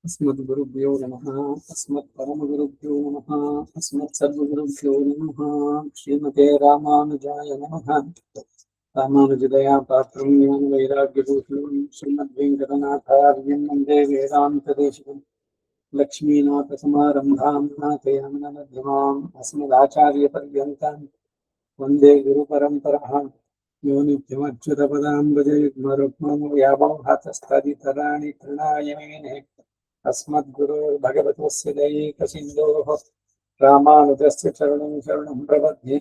अस्मद्गुरुभ्यो नमः। अस्मत्परमगुरुभ्यो नमः। अस्मत्सर्वगुरुभ्यो नमः। श्रीमते रामानुजाय नमः। रामानुजदया पात्रं ज्ञानवैराग्यभूषणं श्रीमद्वेङ्कटनाथार्यं वन्दे वेदान्तदेशिकं लक्ष्मीनाथसमारम्भां नाथयामनमध्यमाम् अस्मदाचार्यपर्यन्तां वन्दे गुरुपरम्पराम् यो नित्यमच्युतपदां भजयुग्मरुक्मं व्यामोहातस्तदितराणि तृणाय मेने अस्मद्गुरोर्भगवतस्य दयैकसिन्धोः रामानुजस्य चरणं शरणं प्रपद्ये।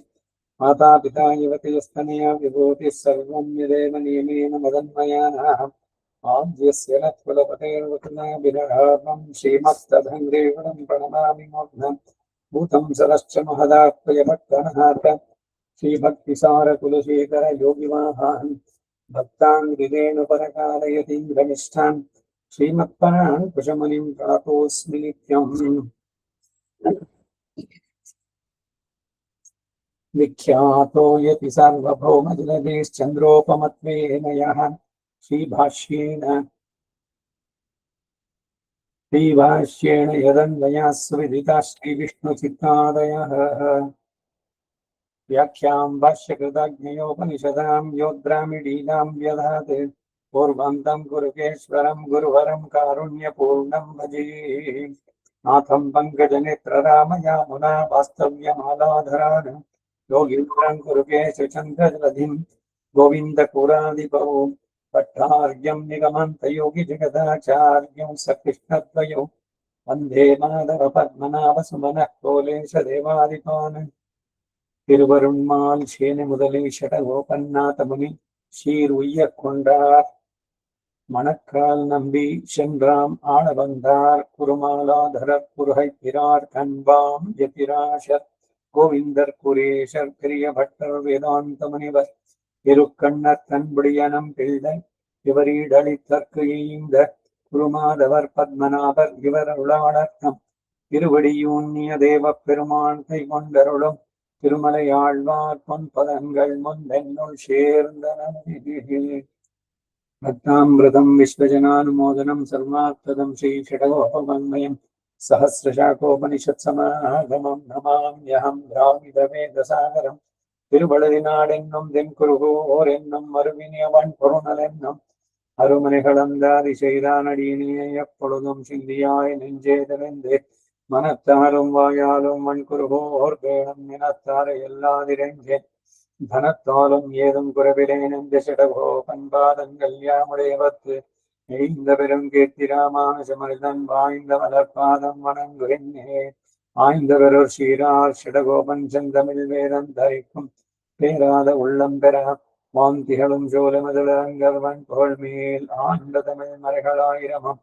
मातापिता युवतिस्तनया विभूतिः सर्वं यदेव नियमेन मदन्मयानाः आद्यस्य न कुलपतेर्वकुलाभिरामं श्रीमत्तदङ्ग्रेवणं प्रणमामि मूर्धं भूतं सरश्च महदात्मयभक्तनाथ श्रीभक्तिसारकुलशेखर योगिवाहान् भक्ताङ्गिरेणुपरकालयतीन्द्रनिष्ठान् श्रीमत्परान् कुशमुनिं प्रणतोऽस्मि नित्यम्। विख्यातो यति सार्वभौमजलदेश्चन्द्रोपमत्वेन यः श्रीभाष्येण यदन्वयाः सुविदिताः श्रीविष्णुचित्तादयः व्याख्यां भाष्यकृताज्ञयोपनिषदां योद्रामिडीनां व्यधात् पूर्वन्तं गुरुकेश्वरं गुरुवरं कारुण्यपूर्णं भजे नाथं पङ्कजनेत्ररामयामुना वास्तव्यमालाधरान् योगीन्द्रं कुरुकेशचन्द्रजलधिं गोविन्दपुरादिपौ भट्टार्यं निगमन्तयोगिजगदाचार्यं सकृष्णद्वयौ वन्दे माधवपद्मनाभसुमनः कोलेशदेवादिपान् திருவருண்மால் சேனை முதலை ஷடகோபன்னாதமுனி சீர் உய்ய கொண்டார் மணக்கால் நம்பி சென்றாம் ஆள வந்தார் குருமாலாதர குருகை பிரார் கண்பாம் எதிராஷர் கோவிந்தர் குரேஷர் பெரிய பட்டர் வேதாந்த முனிவர் திருக்கண்ணர் கண்புடியனம் பிள்ளை இவரீடளித்தற்கு ஈந்த குருமாதவர் பத்மநாபர் இவர் அருளாளர்த்தம் திருவடியூன்னிய தேவ பெருமான் கை கொண்டருளும் திருமலையாழ்வார் பொன்பதங்கள் முந்தென்னுள் சேர்ந்தன भक्तामृतं विश्वजनानुमोदनं सर्वार्थदं श्रीषडगोपवाङ्मयं सहस्रशाखोपनिषत्समागमं नमाम्यहं द्राविडवेदसागरं திருவழுதினாடென்னும் தென்குருகூர் என்னும் மறுவினியவன் பொருணல் என்னும் அருமனைகளந்தாதி செய்தானடியினியை எப்பொழுதும் சிந்தியாய் நெஞ்சேதெழுந்தே மனத்தாலும் வாயாலும் மண்குருகோர் பேணும் இனத்தாரை எல்லாதிரஞ்சேன் தனத்தாலும் ஏதும் குறவிலேன் என்ற செடகோ பண்பாதங்கள் யாமுடையவத்து எய்ந்த பெரும் கீர்த்தி ராமானுஜமனிதன் வாய்ந்த மலர்பாதம் வணங்குகின்றே ஆய்ந்த பெறோர் சீரார் செடகோபன் செந்தமிழ் வேதம் தரிக்கும் பேராத உள்ளம் பெறா வாந்திகளும் சோழமதுளங்கர்வன் புகழ் மேல் ஆண்ட தமிழ் மறைகளாயிரமம்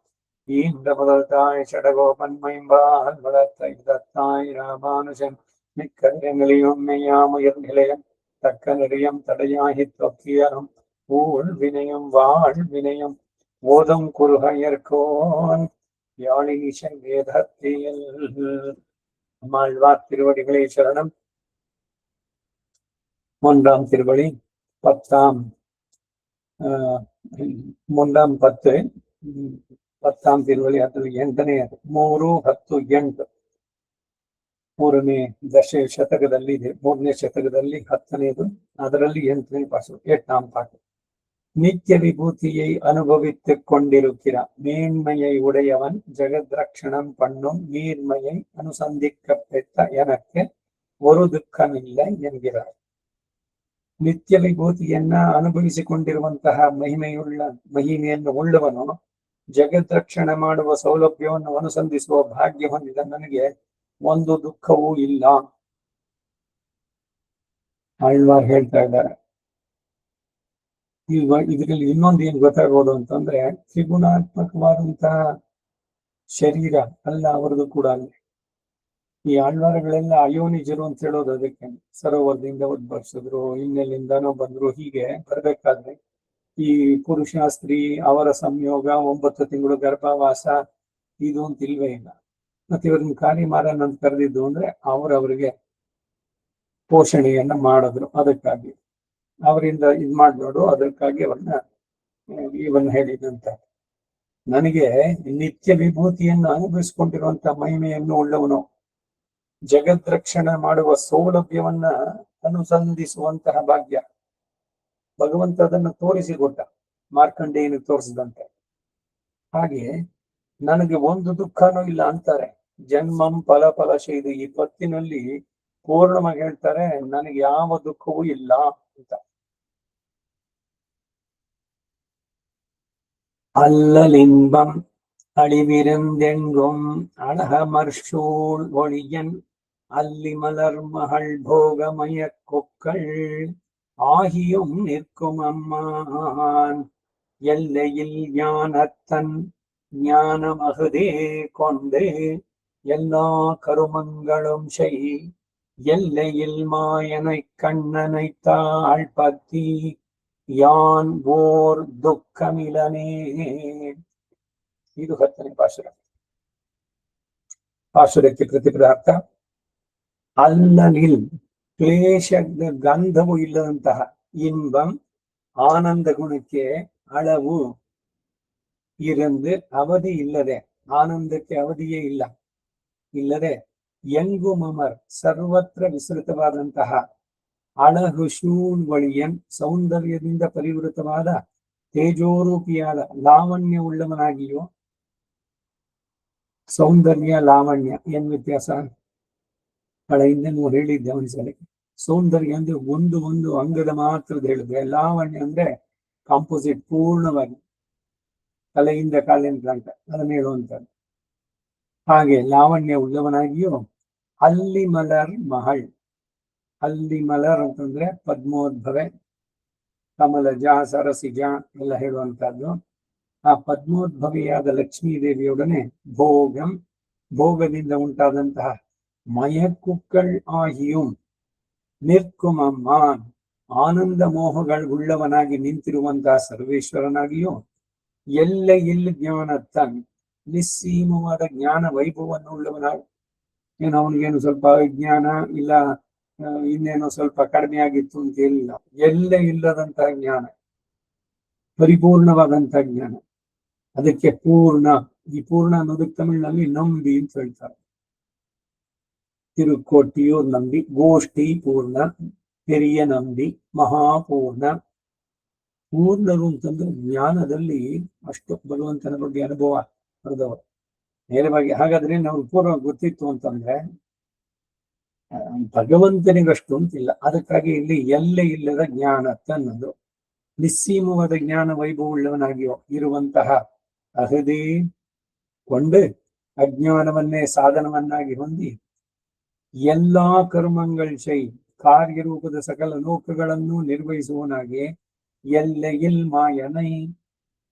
ஈந்த முதல் தாய் செடகோபன் மைம்பால் வளர்த்த இதத்தாய் ராமானுஜன் மிக்க இடங்களிலும் மெய்யாமுயர் நிலையம் தக்க நெறியம் தடையாகி தொக்கியரும் ஊழ் வினையும் வாழ் வினையும் ஓதும் குருகையர்கோன் யாழினிசன் வேதத்தியல் அம்மாழ்வார் திருவடிகளை சரணம். மூன்றாம் திருவடி மூன்றாம் ಪತ್ತಾಂ ತಿರುವಳಿ ಅದ್ರಲ್ಲಿ 8ನೇ 3 10 8 ಮೂರನೇ ಶತಕದಲ್ಲಿ ಇದೆ. 3ನೇ ಶತಕದಲ್ಲಿ 10ನೇದು, ಅದರಲ್ಲಿ 8ನೇ ಪಾಠ 8ஆம் பாட்டு. நித்திய விபூதியை அனுபவித்துக் கொண்டிருக்கிற மேன்மையை உடையவன் ஜெகத்ரக்ஷணம் பண்ணும் நீர்மையை அனுசந்திக்க பெற்ற எனக்கு ஒரு துக்கமில்லை என்கிறார். ನಿತ್ಯ ವಿಭೂತಿಯನ್ನ ಅನುಭವಿಸಿಕೊಂಡಿರುವಂತಹ ಮಹಿಮೆಯನ್ನು ಉಳ್ಳವನು ಜಗದ್ರಕ್ಷಣೆ ಮಾಡುವ ಸೌಲಭ್ಯವನ್ನು ಅನುಸಂಧಿಸುವ ಭಾಗ್ಯ ಹೊಂದಿದ ನನಗೆ ಒಂದು ದುಃಖವೂ ಇಲ್ಲ. ಆಳ್ವಾರ್ ಹೇಳ್ತಾ ಇದ್ದಾರೆ. ಇದರಲ್ಲಿ ಇನ್ನೊಂದು ಏನ್ ಗೊತ್ತಾಗೋದು ಅಂತಂದ್ರೆ, ತ್ರಿಗುಣಾತ್ಮಕವಾದಂತಹ ಶರೀರ ಅಲ್ಲ ಅವರದು ಕೂಡ. ಈ ಆಳ್ವಾರಗಳೆಲ್ಲ ಅಯೋನಿಜರು ಅಂತ ಹೇಳೋದು ಅದಕ್ಕೆ. ಸರೋವರದಿಂದ ಉದ್ಭವಿಸಿದ್ರು, ಇನ್ನೆಲ್ಲಿಂದನೋ ಬಂದ್ರು. ಹೀಗೆ ಬರ್ಬೇಕಾದ್ರೆ ಈ ಪುರುಷ ಸ್ತ್ರೀ ಅವರ ಸಂಯೋಗ, 9 ತಿಂಗಳು ಗರ್ಭವಾಸ, ಇದು ಅಂತ ಇಲ್ವೇ ಇಲ್ಲ. ಮತ್ತೆ ಇವ್ರನ್ನ ಕಾರಿಮಾರನ್ ಅಂತ ಕರೆದಿದ್ದು ಅಂದ್ರೆ ಅವರವರಿಗೆ ಪೋಷಣೆಯನ್ನ ಮಾಡಿದ್ರು. ಅದಕ್ಕಾಗಿ ಅವರಿಂದ ಇದ್ ಮಾಡ್ದೋಡು, ಅದಕ್ಕಾಗಿ ಅವ್ರನ್ನ ಇವನ್ ಹೇಳಿದಂತ ನನಗೆ ನಿತ್ಯ ವಿಭೂತಿಯನ್ನು ಅನುಭವಿಸಿಕೊಂಡಿರುವಂತ ಮಹಿಮೆಯನ್ನು ಉಳ್ಳವನು, ಜಗದ್ರಕ್ಷಣೆ ಮಾಡುವ ಸೌಲಭ್ಯವನ್ನ ಅನುಸಂಧಿಸುವಂತಹ ಭಾಗ್ಯ ಭಗವಂತ ಅದನ್ನು ತೋರಿಸಿಕೊಟ್ಟ, ಮಾರ್ಕಂಡೇಯನು ತೋರಿಸಿದಂತೆ. ಹಾಗೆ ನನಗೆ ಒಂದು ದುಃಖನೂ ಇಲ್ಲ ಅಂತಾರೆ. ಜನ್ಮಂ ಫಲ ಫಲಶೈದು, ಈ ಪತ್ತಿನಲ್ಲಿ ಪೂರ್ಣವಾಗಿ ಹೇಳ್ತಾರೆ, ನನಗೆ ಯಾವ ದುಃಖವೂ ಇಲ್ಲ ಅಂತ. அல்லலின்பம் அழிவிருந்தெங்கும் அழகமர்சூழ் ஒளியன் அல்லி மலர் மகள் போகமய கொக்கள் ஆகியும் நிற்கும் அம்மான் எல்லையில் ஞானத்தன் ஞானமகுதே கொண்டு எல்லா கருமங்களும் செய் எல்லையில் மாயனை கண்ணனை தாழ்பத்தி ಯಾನ್ ಓರ್ ದುಃಖಮಿಲನೇ. ಇದು 10ನೇ ಪಾಶುರ. ಪಾಶುರಕ್ಕೆ ಪ್ರತಿಪದಾರ್ಥ ಅಲ್ಲಲಿಲ್, ಕ್ಲೇಶದ ಗಂಧವು ಇಲ್ಲದಂತಹ, ಇன்பಂ ಆನಂದ ಗುಣಕ್ಕೆ, ಅಳವು ಇರಂದು ಅವಧಿ ಇಲ್ಲದೆ, ಆನಂದಕ್ಕೆ ಅವಧಿಯೇ ಇಲ್ಲದೆ, ಎಂಗು ಮಮರ್ ಸರ್ವತ್ರ ವಿಸ್ತೃತವಾದಂತಹ, ಅಳಹು ಶೂನ್ ಒಳಿಯನ್ ಸೌಂದರ್ಯದಿಂದ ಪರಿವೃತವಾದ ತೇಜೋರೂಪಿಯಾದ ಲಾವಣ್ಯವುಳ್ಳವನಾಗಿಯೋ. ಸೌಂದರ್ಯ ಲಾವಣ್ಯ ಏನ್ ವ್ಯತ್ಯಾಸ? ಹಿಂದೆ ನೀವು ಹೇಳಿದ್ದೆ ಒಂದ್ಸಲ. ಸೌಂದರ್ಯ ಅಂದ್ರೆ ಒಂದು ಅಂಗದ ಮಾತ್ರದ ಹೇಳಿದ್ರೆ, ಲಾವಣ್ಯ ಅಂದ್ರೆ ಕಾಂಪೋಸಿಟ್, ಪೂರ್ಣವಾಗಿ ತಲೆಯಿಂದ ಕಾಲಿನ ತನಕ ಅದನ್ನ ಹೇಳುವಂಥದ್ದು. ಹಾಗೆ ಲಾವಣ್ಯ ಉಳ್ಳವನಾಗಿಯೋ ಅಲ್ಲಿ ಮಲರ್ ಮಹಳ್, ಅಲ್ಲಿ ಮಲರ್ ಅಂತಂದ್ರೆ ಪದ್ಮೋದ್ಭವೆ, ಕಮಲಜ, ಸರಸಿಜ ಎಲ್ಲ ಹೇಳುವಂತಹದ್ದು. ಆ ಪದ್ಮೋದ್ಭವೆಯಾದ ಲಕ್ಷ್ಮೀ ದೇವಿಯೊಡನೆ ಭೋಗಂ, ಭೋಗದಿಂದ ಉಂಟಾದಂತಹ ಮಯಕ್ಕುಕ್ಕಳ್ ಆಹಿಯು ನಿರ್ಕುಮಮ್ಮಾನ್, ಆನಂದ ಮೋಹಗಳುಳ್ಳವನಾಗಿ ನಿಂತಿರುವಂತಹ ಸರ್ವೇಶ್ವರನಾಗಿಯೂ ಎಲ್ಲ ಜ್ಞಾನ ತನ್, ನಿಸ್ಸೀಮವಾದ ಜ್ಞಾನ ವೈಭವವನ್ನು ಉಳ್ಳವನಾಗಿ, ಏನು ಅವನಿಗೇನು ಸ್ವಲ್ಪ ಜ್ಞಾನ ಇಲ್ಲ, ಇನ್ನೇನೋ ಸ್ವಲ್ಪ ಕಡಿಮೆ ಆಗಿತ್ತು ಅಂತ ಹೇಳಿಲ್ಲ. ಎಲ್ಲ ಇಲ್ಲದಂತಹ ಜ್ಞಾನ, ಪರಿಪೂರ್ಣವಾದಂತಹ ಜ್ಞಾನ. ಅದಕ್ಕೆ ಪೂರ್ಣ, ಈ ಪೂರ್ಣ ಅನ್ನೋದಕ್ಕೆ ತಮಿಳಿನಲ್ಲಿ ನಂಬಿ ಅಂತ ಹೇಳ್ತಾರೆ. ತಿರುಕೋಟಿಯೂರ್ ನಂಬಿ, ಗೋಷ್ಠಿ ಪೂರ್ಣ, ಹಿರಿಯ ನಂಬಿ, ಮಹಾಪೂರ್ಣ. ಪೂರ್ಣರು ಅಂತಂದ್ರೆ ಜ್ಞಾನದಲ್ಲಿ ಅಷ್ಟು ಭಗವಂತನ ಬಗ್ಗೆ ಅನುಭವ ಪಡೆದವರು ನೇರವಾಗಿ. ಹಾಗಾದ್ರೆ ನಾವು ಪೂರ್ವ ಗೊತ್ತಿತ್ತು ಅಂತಂದ್ರೆ ಭಗವಂತನಿಗಷ್ಟು ಅಂತಿಲ್ಲ. ಅದಕ್ಕಾಗಿ ಇಲ್ಲಿ ಎಲ್ಲೇ ಇಲ್ಲದ ಜ್ಞಾನ ತನ್ನದು, ನಿಸ್ಸೀಮವಾದ ಜ್ಞಾನ ವೈಭವವುಳ್ಳವನಾಗಿಯೋ ಇರುವಂತಹ ಅಹದೇ ಕೊಂಡು ಅಜ್ಞಾನವನ್ನೇ ಸಾಧನವನ್ನಾಗಿ ಹೊಂದಿ ಎಲ್ಲಾ ಕರ್ಮಗಳು ಶೈ, ಕಾರ್ಯರೂಪದ ಸಕಲ ಲೋಕಗಳನ್ನು ನಿರ್ವಹಿಸುವನಾಗಿ ಎಲ್ಲೆಯಿಲ್ ಮಾಯನೈ,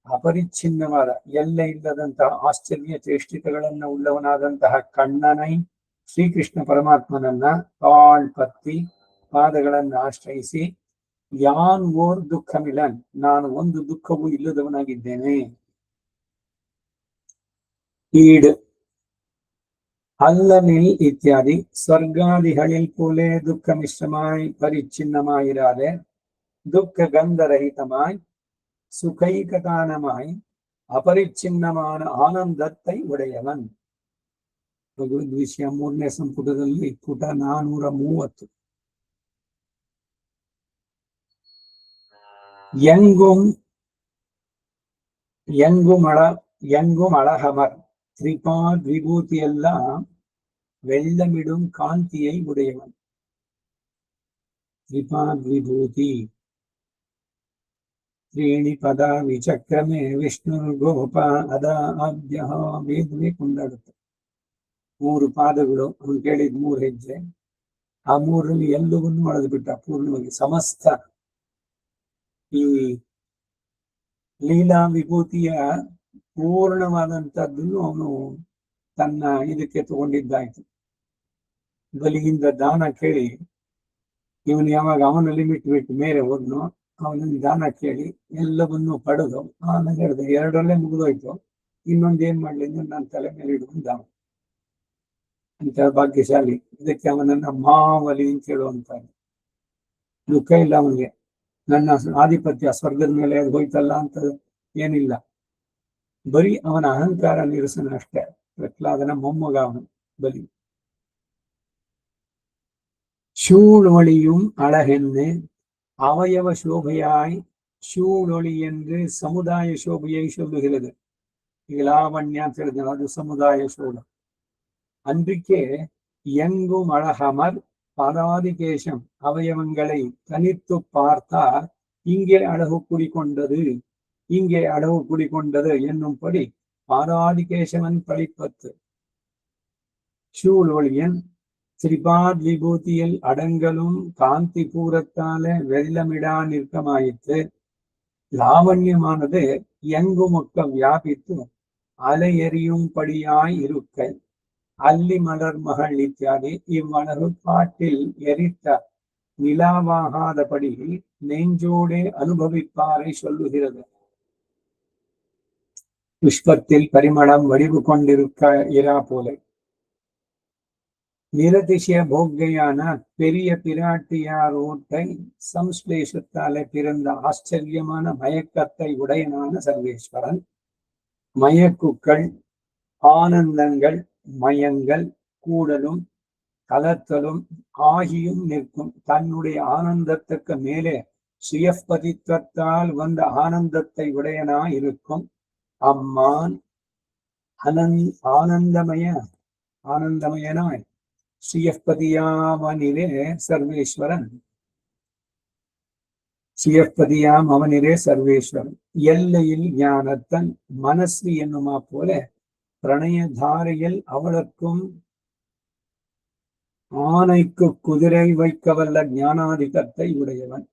ಅಪರಿಚ್ಛಿನ್ನವಾದ ಎಲ್ಲ ಇಲ್ಲದಂತಹ ಆಶ್ಚರ್ಯ ಚೇಷ್ಟಿತಗಳನ್ನ ಉಳ್ಳವನಾದಂತಹ ಕಣ್ಣನೈ ಶ್ರೀಕೃಷ್ಣ ಪರಮಾತ್ಮನನ್ನ ಕಾಳ್ಪತ್ತಿ ಪಾದಗಳನ್ನ ಆಶ್ರಯಿಸಿ, ಯಾನ್ ಓರ್ ದುಃಖ ಮಿಲನ್, ನಾನು ಒಂದು ದುಃಖವೂ ಇಲ್ಲದವನಾಗಿದ್ದೇನೆ. ಈಡ್ அல்லனில் இத்தியாதி ஸ்வர்காதிகளில் போலே துக்க மிஷ்டமாய் பரிச்சின்னமாயிராதே, துக்க கந்தரಹಿತமாய் சுகைகதானமாய் ಅಪರಿಚ್ಛಿನ್ನமான ಆನಂದத்தை ಉಡೆಯವನ್. ಭಗವದ್ವಿಷಯ 3ನೇ ಸಂಪುಟದಲ್ಲಿ ಪುಟ 430. ಎಂಗುಂ ಅಳಹಮರ್ ತ್ರಿಪಾದ್ ವಿಭೂತಿಯೆಲ್ಲ வெள்ளமிடும் காந்தியை உடையவன். ತ್ರಿಪಾದ್ ವಿಭೂತಿ ತ್ರೀಣಿ ಪದ ವಿಚಕ್ರಮೇ ವಿಷ್ಣು ಗೋಪ ಅದಾಭ್ಯ ವೇದನೆ ಕೊಂಡಾಡುತ್ತೆ. 3 ಪಾದಗಳು, ಅವನು ಕೇಳಿದ್ 3 ಹೆಜ್ಜೆ, ಆ 3ರಲ್ಲಿ ಎಲ್ಲವನ್ನೂ ಅಳೆದು ಬಿಟ್ಟ ಪೂರ್ಣವಾಗಿ. ಸಮಸ್ತ ಈ ಲೀಲಾ ವಿಭೂತಿಯ ಪೂರ್ಣವಾದಂತದ್ದನ್ನು ಅವನು ತನ್ನ ಇದಕ್ಕೆ ತಗೊಂಡಿದ್ದಾಯ್ತು. ಬಲಿಯಿಂದ ದಾನ ಕೇಳಿ, ಇವನು ಯಾವಾಗ ಅವನ ಲಿಮಿಟ್ ಬಿಟ್ಟು ಮೇಲೆ ಹೋದ್ನೋ, ಅವನಿಗೆ ದಾನ ಕೇಳಿ ಎಲ್ಲವನ್ನೂ ಪಡೆದು ಆಮೇಲೆ ಹೇಳಿದೆ, 2ರಲ್ಲೇ ಮುಗಿದೋಯ್ತು, ಇನ್ನೊಂದು ಏನ್ ಮಾಡ್ಲಿ ಅಂದ್ರೆ ನಾನು ತಲೆ ಮೇಲೆ ಇಡ್ಕೊಂಡು ದಾನ ಅಂತ ಭಾಗ್ಯಶಾಲಿ. ಇದಕ್ಕೆ ಅವನನ್ನ ಮಾವಲಿ ಅಂತ ಹೇಳುವಂತ ದುಃಖ ಇಲ್ಲ ಅವನಿಗೆ. ನನ್ನ ಆಧಿಪತ್ಯ ಸ್ವರ್ಗದ ಮೇಲೆ ಹೋಯ್ತಲ್ಲ ಅಂತ ಏನಿಲ್ಲ. ಬರೀ ಅವನ ಅಹಂಕಾರ ನಿರಸನ ಅಷ್ಟೇ. ಪ್ರಹ್ಲಾದನ ಮೊಮ್ಮಗ ಅವನು ಬಲಿ. சூழொளியும் அழகென்னு அவயவ சோபையாய் சூழொளி என்று சமுதாய சோபையை சொல்லுகிறது. லாவண்யா தெரிஞ்சது, அது சமுதாய சோழம். அன்றைக்கே எங்கும் அழகமர் பாதாதிகேசம் அவயவங்களை தனித்து பார்த்தால் இங்கே அழகு குடிகொண்டது, இங்கே அழகு குடிகொண்டது என்னும்படி பாதாதிகேசவன் பழிப்பத்து. சூழொளியன் ஸ்ரீபாத் விபூதியில் அடங்கலும் காந்தி பூரத்தால வெள்ளமிடா நிற்கமாயிற்று. லாவண்யமானது எங்குமொக்க வியாபித்து அலையெறியும்படியாய் இருக்கை. அல்லி மலர் மகள் இத்தியாதி இவ்வளவு காட்டில் எரித்த நிலாவாகாதபடி நெஞ்சோடே அனுபவிப்பாரை சொல்லுகிறது. புஷ்பத்தில் பரிமளம் வடிவு கொண்டிருக்க இரா போல நிரதிசய போக்கையான பெரிய பிராட்டியாரோட்டை சம்ஸ்லேஷத்தாலே பிறந்த ஆச்சரியமான மயக்கத்தை உடையனான சர்வேஸ்வரன் மயக்குக்கள் ஆனந்தங்கள் மயங்கள் கூடலும் கலத்தலும் ஆகியும் நிற்கும். தன்னுடைய ஆனந்தத்துக்கு மேலே சுயப்பதித்வத்தால் வந்த ஆனந்தத்தை உடையனா இருக்கும் அம்மான் ஆனந்தமயனாய் சுயப்பதியாமனிலே சர்வேஸ்வரன் சுயப்பதியாம் அவனிலே சர்வேஸ்வரன் எல்லையில் ஞானத்தன் மனசு என்னுமா போல பிரணயதாரையில் அவளுக்கும் ஆணைக்கு குதிரை வைக்கவல்ல ஞானாதிகத்தை உடையவன்.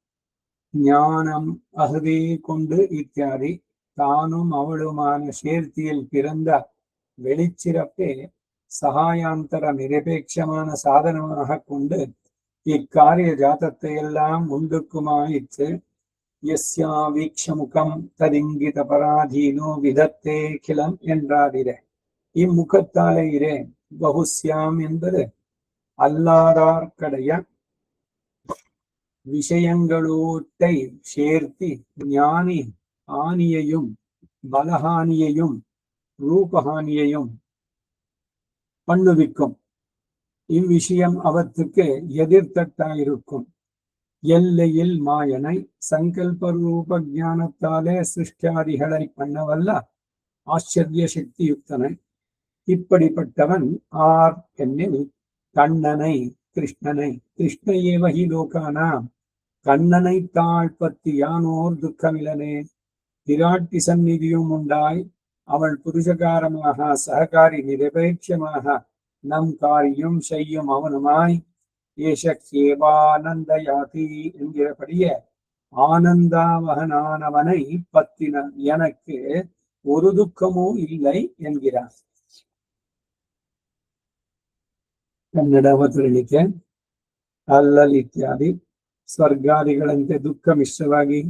ஞானம் அகதே கொண்டு இத்தியாதி தானும் அவளுமான சேர்த்தியில் பிறந்த வெளிச்சிறப்பே சகாயாந்தர நிரபேட்சமான சாதனமாக கொண்டு இக்காரிய ஜாதத்தை எல்லாம் உண்டுக்குமாயிற்று. யஸ்யா வீக்ஷமுகம் ததிங்கித பராதீனோ விதத்தே கிளம் என்றாதிரே. இம்முகத்தாலே இரே பகுஸ்யாம் என்பது அல்லாதார்க்கடைய விஷயங்களோட்டை சேர்த்தி ஞானி ஆனியையும் பலஹானியையும் ரூபஹானியையும் பண்ணுவிக்கும். இவ்விஷயம் அவற்றுக்கு எதிர்த்தட்டாயிருக்கும். எல்லையில் மாயனை சங்கல்ப ரூப ஞானத்தாலே சிருஷ்டாதிகளை பண்ணவல்ல ஆச்சரிய சக்தியுக்தனை. இப்படிப்பட்டவன் ஆர் என்னில் கண்ணனை கிருஷ்ணனை கிருஷ்ணயேவகி லோகானாம் கண்ணனை தாழ்பத்தி யானோர் துக்கமிலனே. விராட்டி சந்நிதியும் உண்டாய் அவள் புருஷகாரமாக சககாரி நிரபேட்சமாக நம் காரியம் செய்யும் அவனுமாய் ஏஷேவானந்தயாதி என்கிறபடியே ஆனந்தாவகனானவனை பத்தின எனக்கு ஒரு துக்கமோ இல்லை என்கிறார். ಕನ್ನಡ ಅವತರಣಿಕೆ ಅಲ್ಲಲ್ ಇತ್ಯಾದಿ ಸ್ವರ್ಗಾದಿಗಳಂತೆ ದುಃಖ ಮಿಶ್ರವಾಗಿ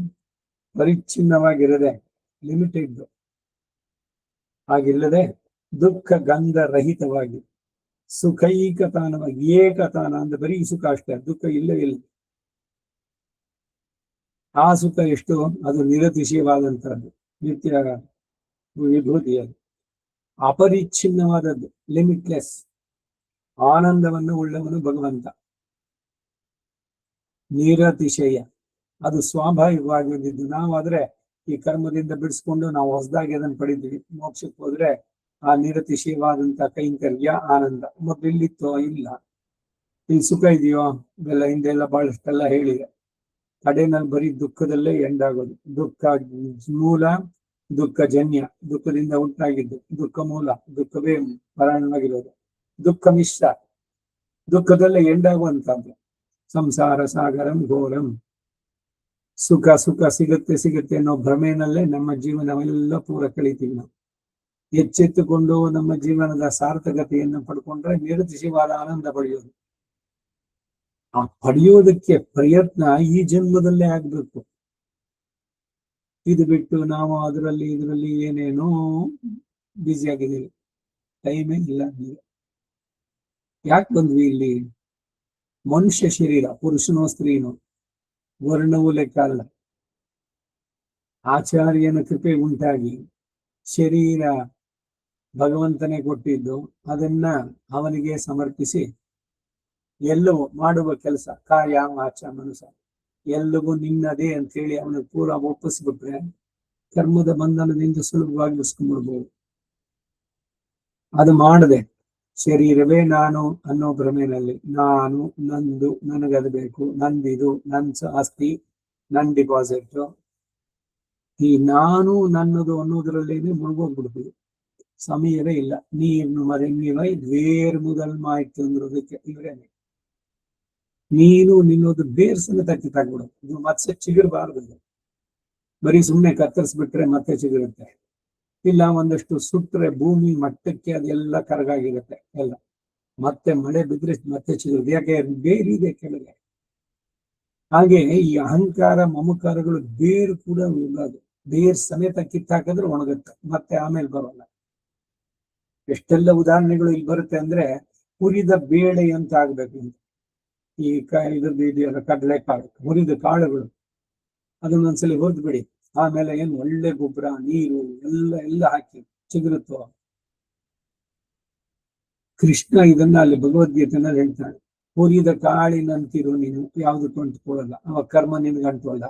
ಪರಿಚ್ಛಿನ್ನವಾಗಿರದೆ ಲಿಮಿಟೆಡ್ ಆಗಿಲ್ಲದೆ ದುಃಖ ಗಂಧ ರಹಿತವಾಗಿ ಸುಖೈಕತಾನವಾಗಿ ಏಕತಾನ ಅಂದ್ರೆ ಬರೀ ಸುಖ ಅಷ್ಟೇ, ದುಃಖ ಇಲ್ಲವೇ ಇಲ್ಲ. ಆ ಸುಖ ಎಷ್ಟು ಅದು ನಿರತಿಶಯವಾದಂತಹದ್ದು, ನಿತ್ಯ ವಿಭೂತಿ, ಅದು ಅಪರಿಚ್ಛಿನ್ನವಾದದ್ದು, ಲಿಮಿಟ್ಲೆಸ್ ಆನಂದವನ್ನು ಉಳ್ಳವನು ಭಗವಂತ. ನಿರತಿಶಯ ಅದು ಸ್ವಾಭಾವಿಕವಾಗಿ ಬಂದಿದ್ದು. ನಾವಾದ್ರೆ ಈ ಕರ್ಮದಿಂದ ಬಿಡಿಸ್ಕೊಂಡು ನಾವು ಹೊಸದಾಗಿ ಅದನ್ನು ಪಡಿತೀವಿ. ಮೋಕ್ಷಕ್ಕೆ ಹೋದ್ರೆ ಆ ನಿರತಿಶಯವಾದಂತ ಕೈಂಕರ್ಯ ಆನಂದ ಮೊದಲಿಲ್ಲಿತ್ತೋ ಇಲ್ಲ. ಇಲ್ಲಿ ಸುಖ ಇದೆಯೋ ಇವೆಲ್ಲ ಹಿಂದೆಲ್ಲ ಬಹಳಷ್ಟೆಲ್ಲ ಹೇಳಿದೆ. ಕಡೆನಲ್ಲಿ ಬರೀ ದುಃಖದಲ್ಲೇ ಎಂಡಾಗೋದು. ದುಃಖ ಮೂಲ ದುಃಖ ಜನ್ಯ, ದುಃಖದಿಂದ ಉಂಟಾಗಿದ್ದು. ದುಃಖ ಮೂಲ ದುಃಖವೇ ಪರಾಣವಾಗಿರೋದು. ದುಃಖ ಮಿಶ್ರ ದುಃಖದಲ್ಲೇ ಎಂಡಾಗುವಂತದ್ದು. ಸಂಸಾರ ಸಾಗರಂ ಘೋರಂ. ಸುಖ ಸುಖ ಸಿಗುತ್ತೆ ಅನ್ನೋ ಭ್ರಮೆನಲ್ಲೇ ನಮ್ಮ ಜೀವನವೆಲ್ಲ ಪೂರ ಕಳಿತೀವಿ ನಾವು. ಎಚ್ಚೆತ್ತುಕೊಂಡು ನಮ್ಮ ಜೀವನದ ಸಾರ್ಥಕತೆಯನ್ನು ಪಡ್ಕೊಂಡ್ರೆ ನಿರತಿಶಯವಾದ ಆನಂದ ಪಡೆಯೋದು. ಆ ಪಡೆಯೋದಕ್ಕೆ ಪ್ರಯತ್ನ ಈ ಜನ್ಮದಲ್ಲೇ ಆಗ್ಬೇಕು. ಇದು ಬಿಟ್ಟು ನಾವು ಅದರಲ್ಲಿ ಇದರಲ್ಲಿ ಏನೇನೋ ಬ್ಯುಸಿ ಆಗಿದ್ದೀವಿ, ಟೈಮೇ ಇಲ್ಲ. ಯಾಕೆ ಬಂದ್ವಿ ಇಲ್ಲಿ? ಮನುಷ್ಯ ಶರೀರ, ಪುರುಷನೋ ಸ್ತ್ರೀನೋ ವರ್ಣವೂ ಲೆಕ್ಕ ಅಲ್ಲ. ಆಚಾರ್ಯನ ಕೃಪೆ ಉಂಟಾಗಿ ಶರೀರ ಭಗವಂತನೇ ಕೊಟ್ಟಿದ್ದು, ಅದನ್ನ ಅವನಿಗೆ ಸಮರ್ಪಿಸಿ ಎಲ್ಲವೂ ಮಾಡುವ ಕೆಲಸ ಕಾಯ ವಾಚ ಮನಸ ಎಲ್ಲವೂ ನಿನ್ನದೇ ಅಂತ ಹೇಳಿ ಅವನಿಗೆ ಪೂರ ಒಪ್ಪಿಸ್ಬಿಟ್ರೆ ಕರ್ಮದ ಬಂಧನದಿಂದ ಸುಲಭವಾಗಿ ಉಳಿಸ್ಕೊಂಡ್ಬಿಡ್ಬೋದು. ಅದು ಮಾಡದೆ ಶರೀರವೇ ನಾನು ಅನ್ನೋ ಭ್ರಮೆನಲ್ಲಿ ನಾನು, ನಂದು, ನನಗದು ಬೇಕು, ನಂದಿದು, ನನ್ ಆಸ್ತಿ, ನನ್ ಡಿಪಾಸಿಟ್, ಈ ನಾನು ನನ್ನದು ಅನ್ನೋದ್ರಲ್ಲೇನೆ ಮುಳುಗೋಗ್ಬಿಡ್ತೀವಿ. ಸಮಯವೇ ಇಲ್ಲ. ನೀನು ಮರೆಯುವೈ ಬೇರ್ ಮುದಲ್ ಮಾಯ್ತು ಅಂದ್ರೋದಕ್ಕೆ ಇವರೇನೆ. ನೀನು ನಿನ್ನೋದು ಬೇರ್ ಸಮೇತ ಕಿತ್ತಾಕ್ಬಿಡೋದು. ಇದು ಮತ್ತೆ ಚಿಗುರ್ಬಾರ್ದು. ಬರೀ ಸುಮ್ಮನೆ ಕತ್ತರಿಸ್ಬಿಟ್ರೆ ಮತ್ತೆ ಚಿಗುರುತ್ತೆ. ಇಲ್ಲ ಒಂದಷ್ಟು ಸುಟ್ರೆ ಭೂಮಿ ಮಟ್ಟಕ್ಕೆ ಅದೆಲ್ಲ ಕರಗಾಗಿರುತ್ತೆ ಎಲ್ಲ. ಮತ್ತೆ ಮಳೆ ಬಿದ್ರೆ ಮತ್ತೆ ಚಿಗುರುತ್ತೆ. ಯಾಕೆ ಬೇರಿದೆ ಕೆಳಗೆ. ಹಾಗೆ ಈ ಅಹಂಕಾರ ಮಮಕಾರಗಳು ಬೇರು ಕೂಡ ಅದು ಬೇರ್ ಸಮೇತ ಕಿತ್ತಾಕಿದ್ರೆ ಒಣಗುತ್ತೆ, ಮತ್ತೆ ಆಮೇಲೆ ಬರೋಲ್ಲ. ಎಷ್ಟೆಲ್ಲ ಉದಾಹರಣೆಗಳು ಇಲ್ಲಿ ಬರುತ್ತೆ ಅಂದ್ರೆ ಹುರಿದ ಬೇಳೆ ಅಂತ ಆಗ್ಬೇಕು. ಈ ಇದ್ರದ್ದು ಇದೆಯಲ್ಲ ಕಡಲೆ ಕಾಳು, ಹುರಿದ ಕಾಳುಗಳು ಅದನ್ನೊಂದ್ಸಲಿ ಹುರಿದು ಬಿಡಿ, ಆಮೇಲೆ ಏನು ಒಳ್ಳೆ ಗೊಬ್ಬರ ನೀರು ಎಲ್ಲ ಹಾಕಿ ಚಿಗುರುತ್ತೋ. ಕೃಷ್ಣ ಇದನ್ನ ಅಲ್ಲಿ ಭಗವದ್ಗೀತೆನಲ್ಲಿ ಹೇಳ್ತಾನೆ, ಹುರಿದ ಕಾಳಿನಂತಿರು ನೀನು ಯಾವ್ದಕ್ಕೂ ಅಂಟ್ಕೊಳ್ಳಲ್ಲ, ಅವ ಕರ್ಮ ನಿನ್ಗೆ ಅಂಟುವಲ್ಲ,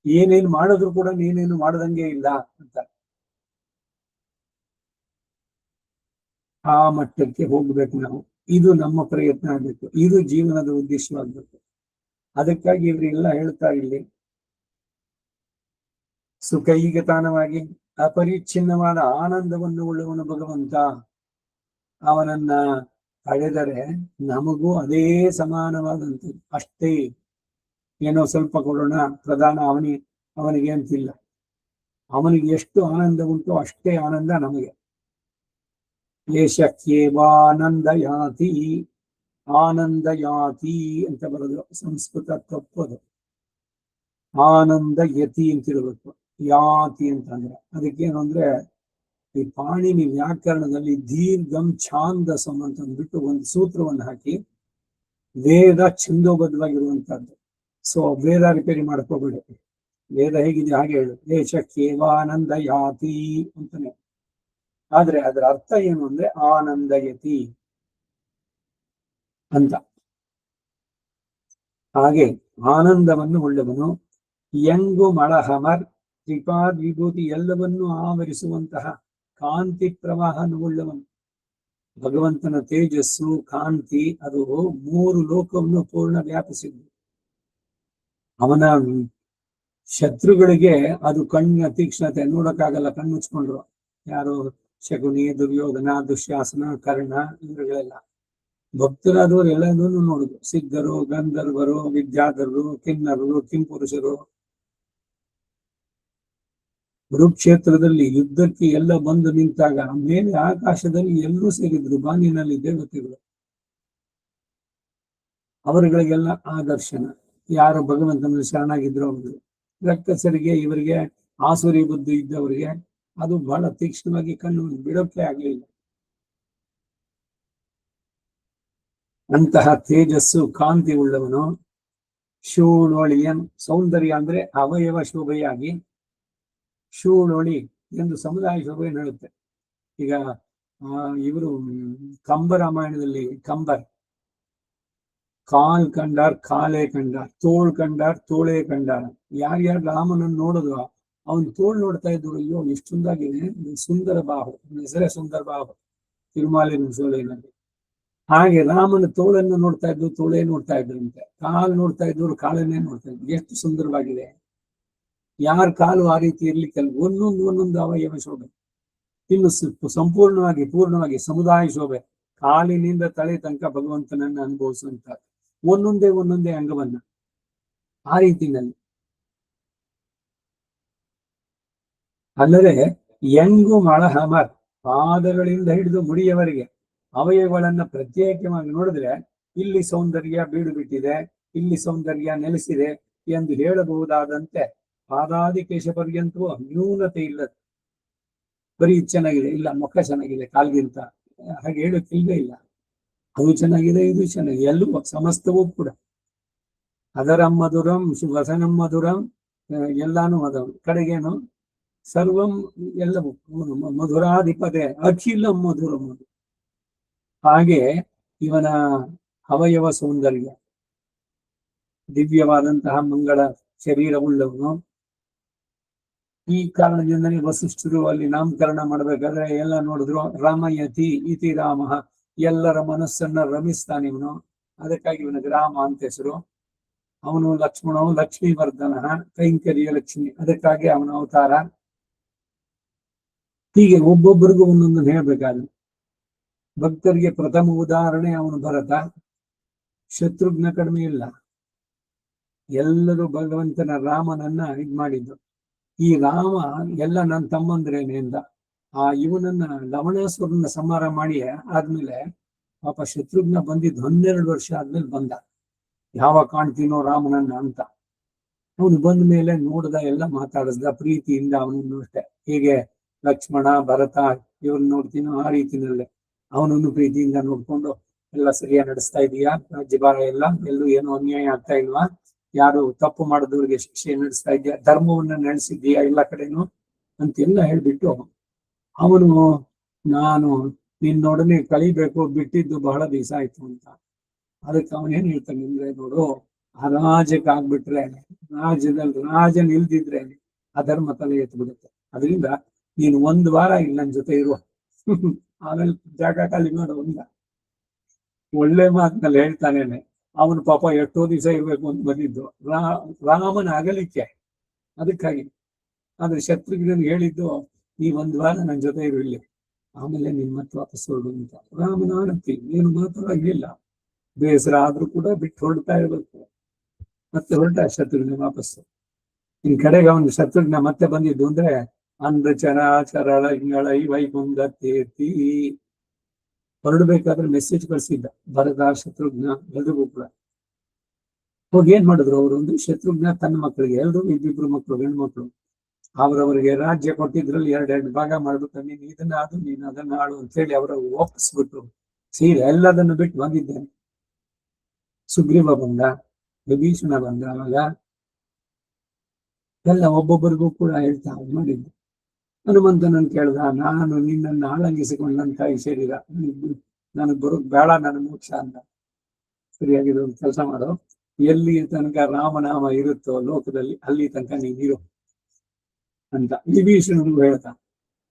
ಏನೇನು ಮಾಡಿದ್ರು ಕೂಡ ನೀನೇನು ಮಾಡದಂಗೆ ಇಲ್ಲ ಅಂತ. ಆ ಮಟ್ಟಕ್ಕೆ ಹೋಗ್ಬೇಕು ನಾವು. ಇದು ನಮ್ಮ ಪ್ರಯತ್ನ ಆಗ್ಬೇಕು, ಇದು ಜೀವನದ ಉದ್ದೇಶವಾಗ್ಬೇಕು. ಅದಕ್ಕಾಗಿ ಇವರೆಲ್ಲ ಹೇಳ್ತಾ ಇಲ್ಲಿ ಸುಖೈಗತಾನವಾಗಿ ಅಪರಿಚ್ಛಿನ್ನವಾದ ಆನಂದವನ್ನು ಉಳ್ಳವನು ಭಗವಂತ. ಅವನನ್ನ ಪಡೆದರೆ ನಮಗೂ ಅದೇ ಸಮಾನವಾದಂಥದ್ದು. ಅಷ್ಟೇ, ಏನೋ ಸ್ವಲ್ಪ ಕೊಡೋಣ ಪ್ರಧಾನ ಅವನಿಗೆ ಅಂತಿಲ್ಲ. ಅವನಿಗೆ ಎಷ್ಟು ಆನಂದ ಉಂಟು ಅಷ್ಟೇ ಆನಂದ ನಮಗೆ. ಏಷಕ್ಯೇವಾನಂದಯಾತಿ, ಆನಂದಯಾತಿ ಅಂತ ಬರೋದು ಸಂಸ್ಕೃತ ತಪ್ಪದು. ಆನಂದ ಯತಿ ಅಂತಿರ್ಬೇಕು, ಯಾತಿ ಅಂತಂದ್ರೆ. ಅದಕ್ಕೇನು ಅಂದ್ರೆ ಈ ಪಾಣಿನಿ ವ್ಯಾಕರಣದಲ್ಲಿ ದೀರ್ಘಂ ಛಾಂದಸಂ ಅಂತ ಅಂದ್ಬಿಟ್ಟು ಒಂದು ಸೂತ್ರವನ್ನು ಹಾಕಿ ವೇದ ಛಂದೋಬದ್ಧವಾಗಿರುವಂತಹದ್ದು. ಸೊ ವೇದ ರಿಪೇರಿ ಮಾಡ್ಕೋಬೇಡಿ, ವೇದ ಹೇಗಿದೆ ಹಾಗೆ ಹೇಳು. ಏಷಕ್ಯೇವಾನಂದ ಯಾತಿ ಅಂತಾನೆ. ಆದ್ರೆ ಅದರ ಅರ್ಥ ಏನು ಅಂದ್ರೆ ಆನಂದಯತಿ ಅಂತ. ಹಾಗೆ ಆನಂದವನ್ನು ಉಳ್ಳವನು, ಯಂಗು ಮಳಹಮರ್ ತ್ರಿಪಾದ್ ವಿಭೂತಿ ಎಲ್ಲವನ್ನೂ ಆವರಿಸುವಂತಹ ಕಾಂತಿ ಪ್ರವಾಹನುಳ್ಳವನು. ಭಗವಂತನ ತೇಜಸ್ಸು ಕಾಂತಿ ಅದು 3 ಲೋಕವನ್ನು ಪೂರ್ಣ ವ್ಯಾಪಿಸಿದ್ದು. ಅವನ ಶತ್ರುಗಳಿಗೆ ಅದು ಕಣ್ಣಿನ ತೀಕ್ಷ್ಣತೆ ನೋಡಕ್ಕಾಗಲ್ಲ, ಕಣ್ಣು ಮುಚ್ಕೊಂಡ್ರು. ಯಾರು? ಶಕುನಿ, ದುರ್ಯೋಧನ, ದುಶ್ಯಾಸನ, ಕರ್ಣ, ಇವರುಗಳೆಲ್ಲ. ಭಕ್ತರಾದವರು ಎಲ್ಲದನ್ನು ನೋಡುದು. ಸಿದ್ಧರು, ಗಂಧರ್ವರು, ವಿದ್ಯಾಧರರು, ಕಿನ್ನರರು, ಕಿಂಪುರುಷರು. ಕುರುಕ್ಷೇತ್ರದಲ್ಲಿ ಯುದ್ಧಕ್ಕೆ ಎಲ್ಲ ಬಂದು ನಿಂತಾಗ ಮೇಲೆ ಆಕಾಶದಲ್ಲಿ ಎಲ್ಲರೂ ಸೇರಿದ್ರು, ಬಾನಿನಲ್ಲಿ ದೇವತೆಗಳು. ಅವರುಗಳಿಗೆಲ್ಲ ಆದರ್ಶನ. ಯಾರು ಭಗವಂತನ ಶರಣಾಗಿದ್ರು ಅವರು. ರಕ್ಕಸರಿಗೆ, ಇವರಿಗೆ ಆಸುರಿ ಬುದ್ಧಿ ಇದ್ದವರಿಗೆ ಅದು ಬಹಳ ತೀಕ್ಷ್ಣವಾಗಿ ಕಣ್ಣು ಬಿಡೋಕೆ ಆಗ್ಲಿಲ್ಲ. ಅಂತಹ ತೇಜಸ್ಸು ಕಾಂತಿ ಉಳ್ಳವನು. ಶೂಳೊಳಿಯನ್, ಸೌಂದರ್ಯ ಅಂದ್ರೆ ಅವಯವ ಶೋಭೆಯಾಗಿ, ಶೂಳೊಳಿ ಎಂದು ಸಮುದಾಯ ಶೋಭೆಯನ್ನು ಹೇಳುತ್ತೆ. ಈಗ ಇವರು ಕಂಬ ರಾಮಾಯಣದಲ್ಲಿ ಕಂಬರ್ ಕಾಲ್ ಕಂಡಾರ್ ಕಾಲೇ ಕಂಡಾರ್, ತೋಳ್ ಕಂಡಾರ್ ತೋಳೇ ಕಂಡಾರ. ಯಾರ್ಯಾರು ರಾಮನನ್ನು ನೋಡಿದ್ರು ಅವನ್ ತೋಳ್ ನೋಡ್ತಾ ಇದ್ರು, ಅಯ್ಯೋ ಎಷ್ಟು ಸುಂದಾಗಿದೆ, ಸುಂದರ ಬಾಹು, ಹೆಸರೇ ಸುಂದರ ಬಾಹು ತಿರುಮಾಲಿನ ಸೋಲೆನಲ್ಲಿ. ಹಾಗೆ ರಾಮನ ತೋಳನ್ನು ನೋಡ್ತಾ ಇದ್ರು, ತೋಳೇ ನೋಡ್ತಾ ಇದ್ರಂತೆ. ಕಾಲು ನೋಡ್ತಾ ಇದ್ರು, ಕಾಲನ್ನೇ ನೋಡ್ತಾ ಇದ್ರು. ಎಷ್ಟು ಸುಂದರವಾಗಿದೆ. ಯಾರ ಕಾಲು ಆ ರೀತಿ ಇರ್ಲಿಕ್ಕಲ್ಲ, ಒಂದೊಂದು ಅವಯವ ಶೋಭೆ. ಇನ್ನು ಸಂಪೂರ್ಣವಾಗಿ ಪೂರ್ಣವಾಗಿ ಸಮುದಾಯ ಶೋಭೆ, ಕಾಲಿನಿಂದ ತಲೆ ತನಕ ಭಗವಂತನನ್ನ ಅನುಭವಿಸುವಂತ ಒಂದೊಂದೇ ಅಂಗವನ್ನ ಆ ರೀತಿನಲ್ಲಿ. ಅಲ್ಲದೆ ಯಂಗು ಮಳಹಮರ್, ಪಾದಗಳಿಂದ ಹಿಡಿದು ಮುಡಿಯವರೆಗೆ ಅವಯವಗಳನ್ನ ಪ್ರತ್ಯೇಕವಾಗಿ ನೋಡಿದ್ರೆ ಇಲ್ಲಿ ಸೌಂದರ್ಯ ಬೀಡು ಬಿಟ್ಟಿದೆ, ಇಲ್ಲಿ ಸೌಂದರ್ಯ ನೆಲೆಸಿದೆ ಎಂದು ಹೇಳಬಹುದಾದಂತೆ ಪಾದಾದಿ ಕೇಶ ಪರ್ಯಂತವೂ ನ್ಯೂನತೆ ಇಲ್ಲದ. ಬರೀ ಚೆನ್ನಾಗಿದೆ, ಇಲ್ಲ ಮುಖ ಚೆನ್ನಾಗಿದೆ ಕಾಲ್ಗಿಂತ, ಹಾಗೆ ಹೇಳೋಕ್ಕಿಲ್ವೇ ಇಲ್ಲ. ಅದು ಚೆನ್ನಾಗಿದೆ, ಇದು ಚೆನ್ನಾಗಿದೆ, ಎಲ್ಲವೂ ಸಮಸ್ತವೂ ಕೂಡ. ಅದರಂ ಮಧುರಂ ವಸನಂ ಮಧುರಂ, ಎಲ್ಲಾನು ಅದು. ಕಡೆಗೇನು ಸರ್ವಂ ಎಲ್ಲವೂ ಮಧುರಾಧಿಪತೆ ಅಖಿಲ ಮಧುರ ಮಧು. ಹಾಗೆ ಇವನ ಅವಯವ ಸೌಂದರ್ಯ, ದಿವ್ಯವಾದಂತಹ ಮಂಗಳ ಶರೀರವುಳ್ಳವನು. ಈ ಕಾರಣದಿಂದನೇ ವಸಿಷ್ಠರು ಅಲ್ಲಿ ನಾಮಕರಣ ಮಾಡ್ಬೇಕಾದ್ರೆ ಎಲ್ಲ ನೋಡಿದ್ರು, ರಾಮಯತಿ ಇತಿ ರಾಮ, ಎಲ್ಲರ ಮನಸ್ಸನ್ನ ರಮಿಸ್ತಾನೆ ಇವನು. ಅದಕ್ಕಾಗಿ ಇವನಿಗೆ ರಾಮ ಅಂತ ಹೆಸರು. ಅವನು ಲಕ್ಷ್ಮಣವು ಲಕ್ಷ್ಮೀವರ್ಧನ, ಕೈಂಕರ್ಯ ಲಕ್ಷ್ಮಿ, ಅದಕ್ಕಾಗಿ ಅವನ ಅವತಾರ. ಹೀಗೆ ಒಬ್ಬೊಬ್ಬರಿಗೂ ಒಂದೊಂದು ಹೇಳ್ಬೇಕಾದ್ರೆ ಭಕ್ತರಿಗೆ ಪ್ರಥಮ ಉದಾಹರಣೆ ಅವನು ಭರತ. ಶತ್ರುಘ್ನ ಕಡಿಮೆ ಇಲ್ಲ, ಎಲ್ಲರೂ ಭಗವಂತನ ರಾಮನನ್ನ ಇದ್ ಮಾಡಿದ್ದು. ಈ ರಾಮ ಎಲ್ಲ ನನ್ನ ತಮ್ಮಂದ್ರೇನೆ ಅಂದ. ಇವನನ್ನ ಲವಣಾಸುರನ್ನ ಸಂಹಾರ ಮಾಡಿ ಆದ್ಮೇಲೆ ಪಾಪ ಶತ್ರುಘ್ನ ಬಂದಿದ್ದು 12 ವರ್ಷ ಆದ್ಮೇಲೆ ಬಂದ, ಯಾವಾಗ ಕಾಣ್ತೀನೋ ರಾಮನನ್ನ ಅಂತ. ಅವನು ಬಂದ ಮೇಲೆ ನೋಡ್ದ, ಎಲ್ಲ ಮಾತಾಡಿಸ್ದ ಪ್ರೀತಿಯಿಂದ ಅವನನ್ನು ಅಷ್ಟೇ. ಹೀಗೆ ಲಕ್ಷ್ಮಣ ಭರತ ಇವ್ರನ್ನ ನೋಡ್ತೀನೋ ಆ ರೀತಿನಲ್ಲೇ ಅವನನ್ನು ಪ್ರೀತಿಯಿಂದ ನೋಡ್ಕೊಂಡು ಎಲ್ಲ ಸರಿಯಾಗಿ ನಡೆಸ್ತಾ ಇದೀಯಾ, ರಾಜ್ಯಭಾರ ಎಲ್ಲ ಎಲ್ಲೂ ಏನೋ ಅನ್ಯಾಯ ಆಗ್ತಾ ಇಲ್ವಾ, ಯಾರು ತಪ್ಪು ಮಾಡಿದವ್ರಿಗೆ ಶಿಕ್ಷೆ ನಡೆಸ್ತಾ ಇದೆಯಾ, ಧರ್ಮವನ್ನ ನಡೆಸಿದ್ದೀಯಾ ಎಲ್ಲ ಕಡೆನೂ ಅಂತೆಲ್ಲ ಹೇಳ್ಬಿಟ್ಟು ಅವನು ನಾನು ನಿನ್ನೊಡನೆ ಕಳಿಬೇಕು, ಬಿಟ್ಟಿದ್ದು ಬಹಳ ದಿವಸ ಆಯ್ತು ಅಂತ. ಅದಕ್ಕೆ ಅವನೇನ್ ಹೇಳ್ತಾನೆ ಅಂದ್ರೆ, ನೋಡು ಅರಾಜಕ ಆಗ್ಬಿಟ್ರೆ, ರಾಜ್ಯದಲ್ಲಿ ರಾಜ ನಿಲ್ದಿದ್ರೆ ಅಧರ್ಮ ತಲೆ ಎತ್ಬಿಡುತ್ತೆ. ಅದರಿಂದ ನೀನು 1 ವಾರ ಇಲ್ಲಿ ನನ್ನ ಜೊತೆ ಇರುವ, ಆಮೇಲೆ ಜಾಗ ಖಾಲಿ ಮಾಡೋ ಒಂದ. ಒಳ್ಳೆ ಮಾತಿನಲ್ಲಿ ಹೇಳ್ತಾನೇನೆ. ಅವನು ಪಾಪ ಎಷ್ಟೋ ದಿವಸ ಇರ್ಬೇಕು ಅಂತ ಬಂದಿದ್ದು ರಾಮನ ಅಗಲಿಕೆ, ಅದಕ್ಕಾಗಿ. ಆದ್ರೆ ಶತ್ರುಘ್ನಿಗೆ ಹೇಳಿದ್ದು, ನೀ 1 ವಾರ ನನ್ನ ಜೊತೆ ಇರು ಇಲ್ಲಿ, ಆಮೇಲೆ ನಿನ್ ಮತ್ತೆ ವಾಪಸ್ ಹೊರಡು ಅಂತ. ರಾಮನ ಆನಂತಿ ಏನು ಮಾತಾಡಲಿಲ್ಲ, ಬೇಸರ ಆದ್ರೂ ಕೂಡ ಬಿಟ್ಟು ಹೊರಡ್ತಾ ಇರ್ಬೇಕು. ಮತ್ತೆ ಹೊರಟ ಶತ್ರುಘ್ನ ವಾಪಸ್ಸು. ಇನ್ ಕಡೆಗೆ ಅವನು ಶತ್ರುಘ್ನ ಮತ್ತೆ ಬಂದಿದ್ದು ಅಂದ್ರೆ ಅಂದ ಚರಾಚರಗಳ ವೈಕುಂಠ ತೀರ್ತಿ ಹೊರಡ್ಬೇಕಾದ್ರೆ ಮೆಸೇಜ್ ಕಳ್ಸಿದ್ದ ಭರತ ಶತ್ರುಘ್ನ ಎಲ್ರಿಗೂ ಕೂಡ. ಹೋಗಿ ಏನ್ ಮಾಡಿದ್ರು ಅವರು, ಒಂದು ಶತ್ರುಘ್ನ ತನ್ನ ಮಕ್ಕಳಿಗೆ, ಎಲ್ರು ಇಬ್ಬಿಬ್ರು ಮಕ್ಕಳು ಹೆಣ್ಮಕ್ಳು, ಅವರವರಿಗೆ ರಾಜ್ಯ ಕೊಟ್ಟಿದ್ರಲ್ಲಿ 2 ಭಾಗ ಮಾಡ್ಬಿಟ್ಟು, ನೀನ್ ಇದನ್ನ ಆಡು ನೀನ್ ಅದನ್ನ ಆಡು ಅಂತ ಹೇಳಿ ಅವರ ಒಪ್ಪಿಸ್ಬಿಟ್ರು. ಸೀರೆ ಎಲ್ಲದನ್ನು ಬಿಟ್ಟು ಬಂದಿದ್ದೇನೆ. ಸುಗ್ರೀವ ಬಂದ, ವಿಭೀಷಣ ಬಂದ, ಅವಾಗ ಎಲ್ಲ ಒಬ್ಬೊಬ್ಬರಿಗೂ ಕೂಡ ಹೇಳ್ತಾ ಮಾಡಿದ್ದು. ಹನುಮಂತನನ್ನು ಕೇಳ್ದ, ನಾನು ನಿನ್ನನ್ನು ಆಳಂಗಿಸಿಕೊಂಡಂತ ಈ ಶರೀರ ನನಗ್ ಬರೋಕ್ ಬೇಡ, ನನ್ನ ಮೋಕ್ಷ ಅಂತ. ಸರಿಯಾಗಿರೋ ಒಂದು ಕೆಲಸ ಮಾಡೋ, ಎಲ್ಲಿ ತನಕ ರಾಮನಾಮ ಇರುತ್ತೋ ಲೋಕದಲ್ಲಿ ಅಲ್ಲಿ ತನಕ ನೀನಿರು ಅಂತ. ವಿಭೀಷಣನಿಗೂ ಹೇಳ್ತಾ,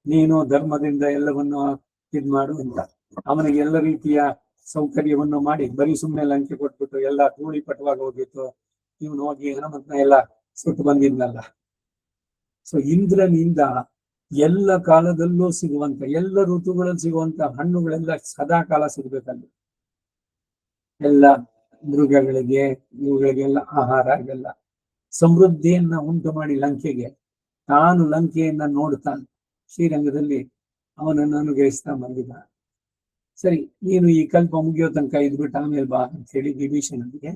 ನೀನು ಧರ್ಮದಿಂದ ಎಲ್ಲವನ್ನು ಇದ್ ಮಾಡು ಅಂತ. ಅವನಿಗೆ ಎಲ್ಲ ರೀತಿಯ ಸೌಕರ್ಯವನ್ನು ಮಾಡಿ, ಬರೀ ಸುಮ್ಮನೆ ಲಂಕೆ ಕೊಟ್ಬಿಟ್ಟು ಎಲ್ಲ ಧೂಳಿಪಟವಾಗಿ ಹೋಗಿತ್ತು. ಇವನು ಹೋಗಿ ಹನುಮಂತನ ಎಲ್ಲ ಸುಟ್ಟು ಬಂದಿದ್ನಲ್ಲ. ಸೊ ಇಂದ್ರನಿಂದ ಎಲ್ಲ ಕಾಲದಲ್ಲೂ ಸಿಗುವಂತ, ಎಲ್ಲ ಋತುಗಳಲ್ಲಿ ಸಿಗುವಂತ ಹಣ್ಣುಗಳೆಲ್ಲ ಸದಾ ಕಾಲ ಸಿಗ್ಬೇಕಲ್ಲಿ. ಎಲ್ಲ ಮೃಗಗಳಿಗೆ ಇವುಗಳಿಗೆಲ್ಲ ಆಹಾರ ಇವೆಲ್ಲ ಸಮೃದ್ಧಿಯನ್ನ ಉಂಟು ಮಾಡಿ ಲಂಕೆಗೆ, ತಾನು ಲಂಕೆಯನ್ನ ನೋಡ್ತಾನೆ ಶ್ರೀರಂಗದಲ್ಲಿ ಅವನನ್ನು ಅನುಗ್ರಹಿಸ್ತಾ ಬಂದಿದ್ದ. ಸರಿ, ನೀನು ಈ ಕಲ್ಪ ಮುಗಿಯೋ ತನಕ ಇದ್ಬಿಟ್ಟು ಆಮೇಲೆ ಬಾ ಅಂತ ಹೇಳಿ ವಿಭೀಷಣನಿಗೆ.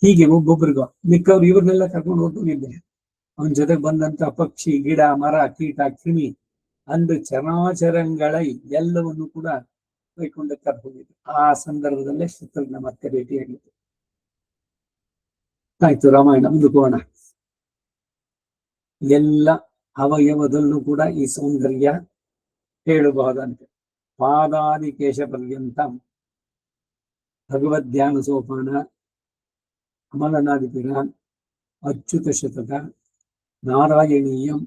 ಹೀಗೆ ಒಬ್ಬೊಬ್ಬರಿಗೂ ಮಿಕ್ಕವ್ರು ಇವ್ರನ್ನೆಲ್ಲ ಕರ್ಕೊಂಡು ಹೊರಟೋಗಿದ್ದೆ. ಅವನ ಜೊತೆಗೆ ಬಂದಂತ ಪಕ್ಷಿ, ಗಿಡ, ಮರ, ಕೀಟ, ಕ್ರಿಮಿ ಅಂದು ಚರಾಚರಂಗಳ ಎಲ್ಲವನ್ನು ಕೂಡ ಕೈಕೊಂಡು ಕರ್ಕೊಂಡಿದ್ರು. ಆ ಸಂದರ್ಭದಲ್ಲೇ ಶತ್ರುಘ್ನ ಮತ್ತೆ ಭೇಟಿಯಾಗಿತ್ತು. ಆಯ್ತು, ರಾಮಾಯಣ ಮುಂದುಕೋಣ. ಎಲ್ಲ ಅವಯವದಲ್ಲೂ ಕೂಡ ಈ ಸೌಂದರ್ಯ ಹೇಳಬಹುದಂತೆ. ಪಾದಾದಿ ಕೇಶ ಪರ್ಯಂತ ಭಗವದ್ಧ್ಯಾನ ಸೋಪಾನ, ಅಮಲನಾದಿಪಿರ, ಅಚ್ಯುತ ಶತಕ, ನಾರಾಯಣೀಯಂ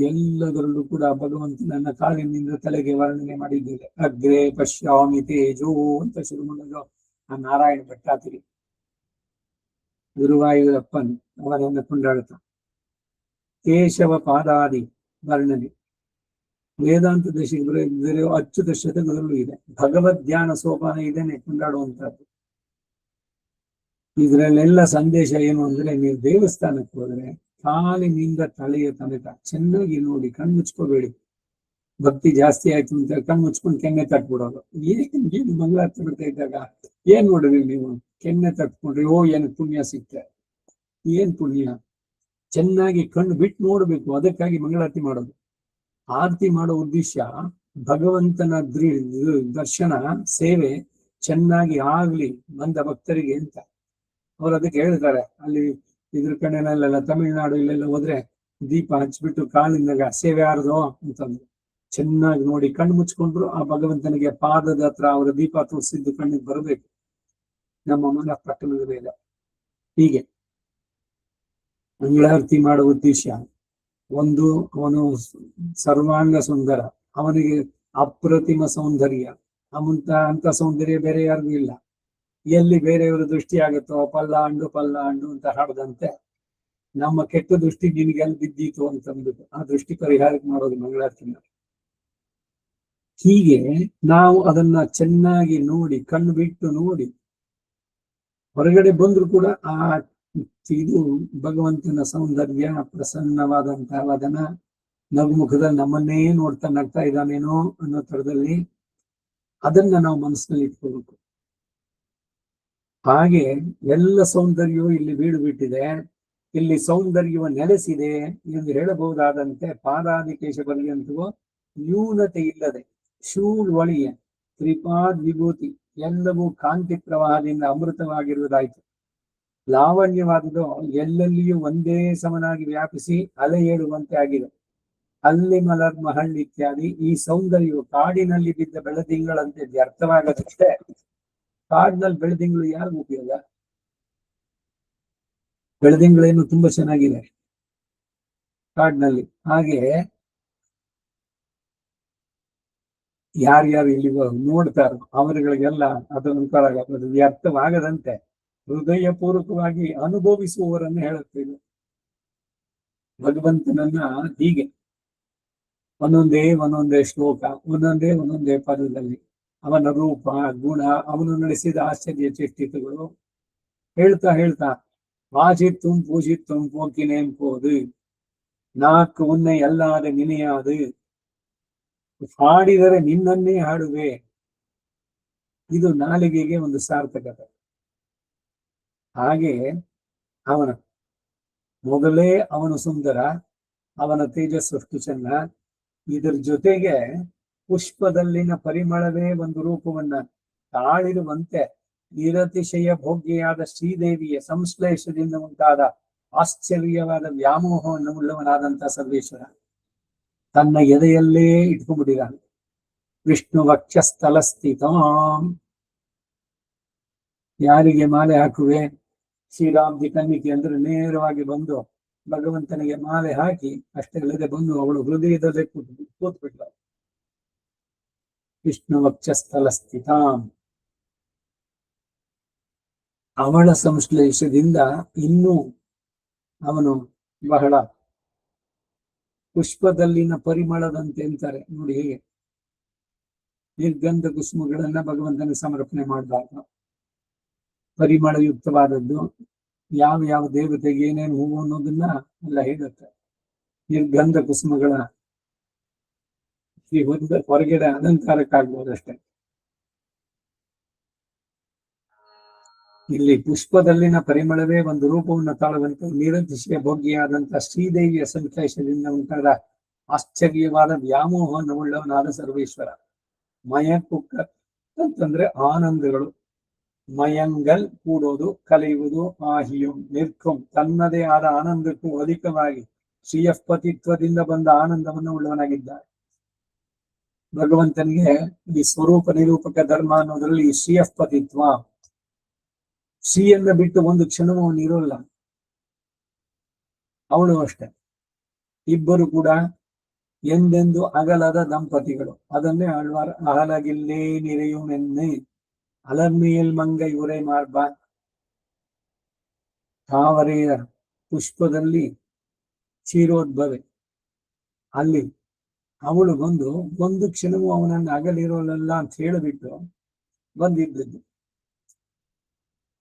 ಎಲ್ಲದರಲ್ಲೂ ಕೂಡ ಭಗವಂತನನ್ನ ಕಾಲಿನಿಂದ ತಲೆಗೆ ವರ್ಣನೆ ಮಾಡಿದ್ದೇವೆ. ಅಗ್ರೆ ಪಶ್ಯಾಮಿ ತೇಜೋ ಅಂತ ಶುರು ಮಾಡೋದು ಆ ನಾರಾಯಣ ಭಟ್ಟಾತಿರಿ. ಗುರುವಾಯೂರಪ್ಪನ್ ಅವರನ್ನ ಕೊಂಡಾಡ್ತ. ಕೇಶವ ಪಾದಾದಿ ವರ್ಣನೆ ವೇದಾಂತ ದೇಶಿಗೆ ಅಚ್ಯುತ ಶತಕದಲ್ಲೂ ಇದೆ. ಭಗವದ್ಧ್ಯಾನ ಸೋಪಾನ ಇದನ್ನೇ ಕೊಂಡಾಡುವಂತಹದ್ದು. ಇದ್ರಲ್ಲೆಲ್ಲ ಸಂದೇಶ ಏನು ಅಂದ್ರೆ, ನೀವು ದೇವಸ್ಥಾನಕ್ಕೆ ಹೋದ್ರೆ ಕಾಲಿನಿಂದ ತಲೆಯ ತನಕ ಚೆನ್ನಾಗಿ ನೋಡಿ, ಕಣ್ಣು ಮುಚ್ಕೋಬೇಡಿ. ಭಕ್ತಿ ಜಾಸ್ತಿ ಆಯ್ತು ಅಂತ ಕಣ್ಣು ಮುಚ್ಕೊಂಡು ಕೆನ್ನೆ ತಟ್ಬಿಡೋದು. ಏನು ಮಂಗಳಾರತಿ ಬಿಡ್ತಾ ಇದ್ದಾಗ ಏನ್ ನೋಡ್ರಿ ನೀವು, ಕೆನ್ನೆ ತಟ್ಕೊಂಡ್ರಿ, ಓ ಏನ್ ಪುಣ್ಯ ಸಿಕ್ತೆ. ಏನ್ ಪುಣ್ಯ? ಚೆನ್ನಾಗಿ ಕಣ್ಣು ಬಿಟ್ಟು ನೋಡ್ಬೇಕು. ಅದಕ್ಕಾಗಿ ಮಂಗಳಾರತಿ ಮಾಡೋದು. ಆರತಿ ಮಾಡೋ ಉದ್ದೇಶ ಭಗವಂತನ ದರ್ಶನ, ಸೇವೆ ಚೆನ್ನಾಗಿ ಆಗ್ಲಿ ಬಂದ ಭಕ್ತರಿಗೆ ಅಂತ. ಅವ್ರು ಅದಕ್ಕೆ ಹೇಳ್ತಾರೆ. ಅಲ್ಲಿ ಇದ್ರ ಕಡೆನಲ್ಲೆಲ್ಲ ತಮಿಳ್ನಾಡು ಇಲ್ಲೆಲ್ಲ ಹೋದ್ರೆ ದೀಪ ಹಚ್ಬಿಟ್ಟು ಕಾಲಿಂದಾಗ ಸೇವೆ ಯಾರ್ದೋ ಅಂತಂದ್ರು. ಚೆನ್ನಾಗಿ ನೋಡಿ ಕಣ್ಣು ಮುಚ್ಕೊಂಡ್ರು. ಆ ಭಗವಂತನಿಗೆ ಪಾದದ ಹತ್ರ ಅವರ ದೀಪ ತೋರಿಸಿದ್ದು ಕಣ್ಣಿಗೆ ಬರಬೇಕು. ನಮ್ಮ ಮನ ಪಟ್ಟಣದ ಮೇಲೆ ಹೀಗೆ ಮಂಗಳಾರತಿ ಮಾಡುವ ಉದ್ದೇಶ ಒಂದು, ಅವನು ಸರ್ವಾಂಗ ಸುಂದರ, ಅವನಿಗೆ ಅಪ್ರತಿಮ ಸೌಂದರ್ಯ, ಅಂತ ಸೌಂದರ್ಯ ಬೇರೆ ಯಾರಿಗೂ ಇಲ್ಲ. ಎಲ್ಲಿ ಬೇರೆಯವರ ದೃಷ್ಟಿ ಆಗುತ್ತೋ ಪಲ್ಲ ಅಂಡು ಅಂತ ಹಾಡದಂತೆ ನಮ್ಮ ಕೆಟ್ಟ ದೃಷ್ಟಿ ನಿನಗೆ ಎಲ್ಲಿ ಬಿದ್ದೀತು ಅಂತಂದ್ಬಿಟ್ಟು ಆ ದೃಷ್ಟಿ ಪರಿಹಾರಕ್ಕೆ ಮಾಡೋದು ಮಂಗಳಾರತಿನ. ಹೀಗೆ ನಾವು ಅದನ್ನ ಚೆನ್ನಾಗಿ ನೋಡಿ, ಕಣ್ಣು ಬಿಟ್ಟು ನೋಡಿ ಹೊರಗಡೆ ಬಂದ್ರು ಕೂಡ ಆ ಇದು ಭಗವಂತನ ಸೌಂದರ್ಯ, ಪ್ರಸನ್ನವಾದಂತಹ ವದನ, ನಗುಮುಖದಲ್ಲಿ ನಮ್ಮನ್ನೇ ನೋಡ್ತಾ ನಗ್ತಾ ಇದ್ದಾನೇನೋ ಅನ್ನೋ ತರದಲ್ಲಿ ಅದನ್ನ ನಾವು ಮನಸ್ಸಿನಲ್ಲಿ ಇಟ್ಕೋಬೇಕು. ಹಾಗೆ ಎಲ್ಲ ಸೌಂದರ್ಯವೂ ಇಲ್ಲಿ ಬೀಡು ಬಿಟ್ಟಿದೆ, ಇಲ್ಲಿ ಸೌಂದರ್ಯವ ನೆಲೆಸಿದೆ ಎಂದು ಹೇಳಬಹುದಾದಂತೆ ಪಾದಾದಿಕೇಶ ಪರ್ಯಂತವೂ ನ್ಯೂನತೆ ಇಲ್ಲದೆ ಶೂಲ್ ಒಳಿಯ ತ್ರಿಪಾದ್ ವಿಭೂತಿ ಎಲ್ಲವೂ ಕಾಂತಿ ಪ್ರವಾಹದಿಂದ ಅಮೃತವಾಗಿರುವುದಾಯ್ತು. ಲಾವಣ್ಯವಾದುದು ಎಲ್ಲೆಲ್ಲಿಯೂ ಒಂದೇ ಸಮನಾಗಿ ವ್ಯಾಪಿಸಿ ಅಲೆ ಏಳುವಂತೆ ಆಗಿದೆ. ಅಲ್ಲಿ ಮಲರ್ ಮಹಳ್ ಇತ್ಯಾದಿ ಈ ಸೌಂದರ್ಯವು ಕಾಡಿನಲ್ಲಿ ಬಿದ್ದ ಬೆಳದಿಂಗಳಂತೆ ವ್ಯರ್ಥವಾಗದಷ್ಟೇ. ಕಾಡಿನಲ್ಲಿ ಬೆಳದಿಂಗಳು ಯಾರಿಗೂ ಉಪಯೋಗ? ಬೆಳದಿಂಗಳೇನು ತುಂಬಾ ಚೆನ್ನಾಗಿದೆ ಕಾಡಿನಲ್ಲಿ. ಹಾಗೆ ಯಾರ್ಯಾರು ಇಲ್ಲಿ ನೋಡ್ತಾರೋ ಅವರುಗಳಿಗೆಲ್ಲ ಅದೊಂಥರ ಅದು ವ್ಯರ್ಥವಾಗದಂತೆ ಹೃದಯ ಪೂರ್ವಕವಾಗಿ ಅನುಭವಿಸುವವರನ್ನು ಹೇಳುತ್ತೇವೆ. ಭಗವಂತನನ್ನ ಹೀಗೆ ಒಂದೊಂದೇ ಶ್ಲೋಕ, ಒಂದೊಂದೇ ಪದದಲ್ಲಿ ಅವನ ರೂಪ, ಗುಣ, ಅವನು ನಡೆಸಿದ ಆಶ್ಚರ್ಯ ಚೇಷ್ಟಿತಗಳು ಹೇಳ್ತಾ வாசித்தும் பூஜித்தும் போக்கினேன் போது ನಾಲ್ಕು ಉನ್ನೆ ಎಲ್ಲಾದ ನಿನೆಯಾದು ಹಾಡಿದರೆ ನಿನ್ನನ್ನೇ ಹಾಡುವೆ. ಇದು ನಾಲಿಗೆಗೆ ಒಂದು ಸಾರ್ಥಕತೆ. ಹಾಗೆ ಅವನ ಮೊದಲೇ ಅವನು ಸುಂದರ, ಅವನ ತೇಜಸ್ಸು ಚೆನ್ನ. ಇದರ ಜೊತೆಗೆ ಪುಷ್ಪದಲ್ಲಿನ ಪರಿಮಳವೇ ಒಂದು ರೂಪವನ್ನ ತಾಳಿರುವಂತೆ ನಿರತಿಶಯ ಭೋಗ್ಯೆಯಾದ ಶ್ರೀದೇವಿಯ ಸಂಶ್ಲೇಷದಿಂದ ಉಂಟಾದ ಆಶ್ಚರ್ಯವಾದ ವ್ಯಾಮೋಹವನ್ನು ಉಳ್ಳವನಾದಂತ ಸರ್ವೇಶ್ವರ ತನ್ನ ಎದೆಯಲ್ಲೇ ಇಟ್ಕೊಂಡ್ಬಿಟ್ಟಿದ್ದಾನೆ. ವಿಷ್ಣು ವಕ್ಷಸ್ಥಲಸ್ಥಿತಾಂ. ಯಾರಿಗೆ ಮಾಲೆ ಹಾಕುವೆ? ಶ್ರೀರಾಬ್ದಿ ಕನ್ನಿಕೆ ಅಂದ್ರೆ ನೇರವಾಗಿ ಬಂದು ಭಗವಂತನಿಗೆ ಮಾಲೆ ಹಾಕಿ ಅಷ್ಟೇ ಇಲ್ಲದೆ ಬಂದು ಅವಳು ಹೃದಯದಲ್ಲೇ ಕೂತ್ಬಿಟ್ಲ. ವಿಷ್ಣು ವಕ್ಷಸ್ಥಲಸ್ಥಿತಾಂ. ಅವಳ ಸಂಶ್ಲೇಷದಿಂದ ಇನ್ನೂ ಅವನು ಬಹಳ ಪುಷ್ಪದಲ್ಲಿನ ಪರಿಮಳದಂತೆ ಅಂತಾರೆ ನೋಡಿ. ಹೇಗೆ ನಿರ್ಗಂಧ ಕುಸುಮಗಳನ್ನ ಭಗವಂತನಿಗೆ ಸಮರ್ಪಣೆ ಮಾಡಿದಾಗ ಪರಿಮಳಯುಕ್ತವಾದದ್ದು ಯಾವ ಯಾವ ದೇವತೆಗೆ ಏನೇನು ಹೂವು ಅನ್ನೋದನ್ನ ಎಲ್ಲ ಹೇಳುತ್ತೆ. ನಿರ್ಗಂಧ ಕುಸುಮಗಳ ಈ ಹೊರಗಡೆ ಅಲಂಕಾರಕ್ಕಾಗ್ಬೋದಷ್ಟೇ. ಇಲ್ಲಿ ಪುಷ್ಪದಲ್ಲಿನ ಪರಿಮಳವೇ ಒಂದು ರೂಪವನ್ನು ತಾಳುವಂತೆ ನಿರಂತಿಸಿಯ ಭೋಗ್ಯಾದಂತ ಶ್ರೀದೇವಿಯ ಸಂಶ್ಲೇಷದಿಂದ ಉಂಟಾದ ಆಶ್ಚರ್ಯವಾದ ವ್ಯಾಮೋಹವನ್ನು ಉಳ್ಳವನಾದ ಸರ್ವೇಶ್ವರ. ಮಯಕ್ಕುಕ್ಕ ಅಂತಂದ್ರೆ ಆನಂದಗಳು. ಮಯಂಗಲ್ ಕೂಡೋದು, ಕಲಿಯುವುದು, ಆಹಿಯಂ ನಿರ್ಕಂ ತನ್ನದೇ ಆದ ಆನಂದಕ್ಕೂ ಅಧಿಕವಾಗಿ ಶ್ರೀಯಪತಿತ್ವದಿಂದ ಬಂದ ಆನಂದವನ್ನು ಉಳ್ಳವನಾಗಿದ್ದಾರೆ. ಭಗವಂತನಿಗೆ ಈ ಸ್ವರೂಪ ನಿರೂಪಕ ಧರ್ಮ ಅನ್ನೋದ್ರಲ್ಲಿ ಶ್ರೀಯಪತಿತ್ವ, ಶ್ರೀಯನ್ನ ಬಿಟ್ಟು ಒಂದು ಕ್ಷಣವೂ ಅವನು ಇರೋಲ್ಲ. ಅವಳು ಅಷ್ಟೆ. ಇಬ್ಬರು ಕೂಡ ಎಂದೆಂದು ಅಗಲದ ದಂಪತಿಗಳು. ಅದನ್ನೇ ಆಳ್ವಾರ ಅಹಲಗಿಲ್ಲೇ ನಿರೆಯುಮೆನ್ನೆ ಅಲರ್ಮಿಯಲ್ ಮಂಗೈ ಉರೆ ಮಾರ್ಬ. ತಾವರೆಯ ಪುಷ್ಪದಲ್ಲಿ ಕ್ಷೀರೋದ್ಭವೆ. ಅಲ್ಲಿ ಅವಳು ಬಂದು ಒಂದು ಕ್ಷಣವೂ ಅವನನ್ನು ಅಗಲಿರೋಲ್ಲ ಅಂತ ಹೇಳಿಬಿಟ್ಟು ಬಂದಿದ್ದದ್ದು.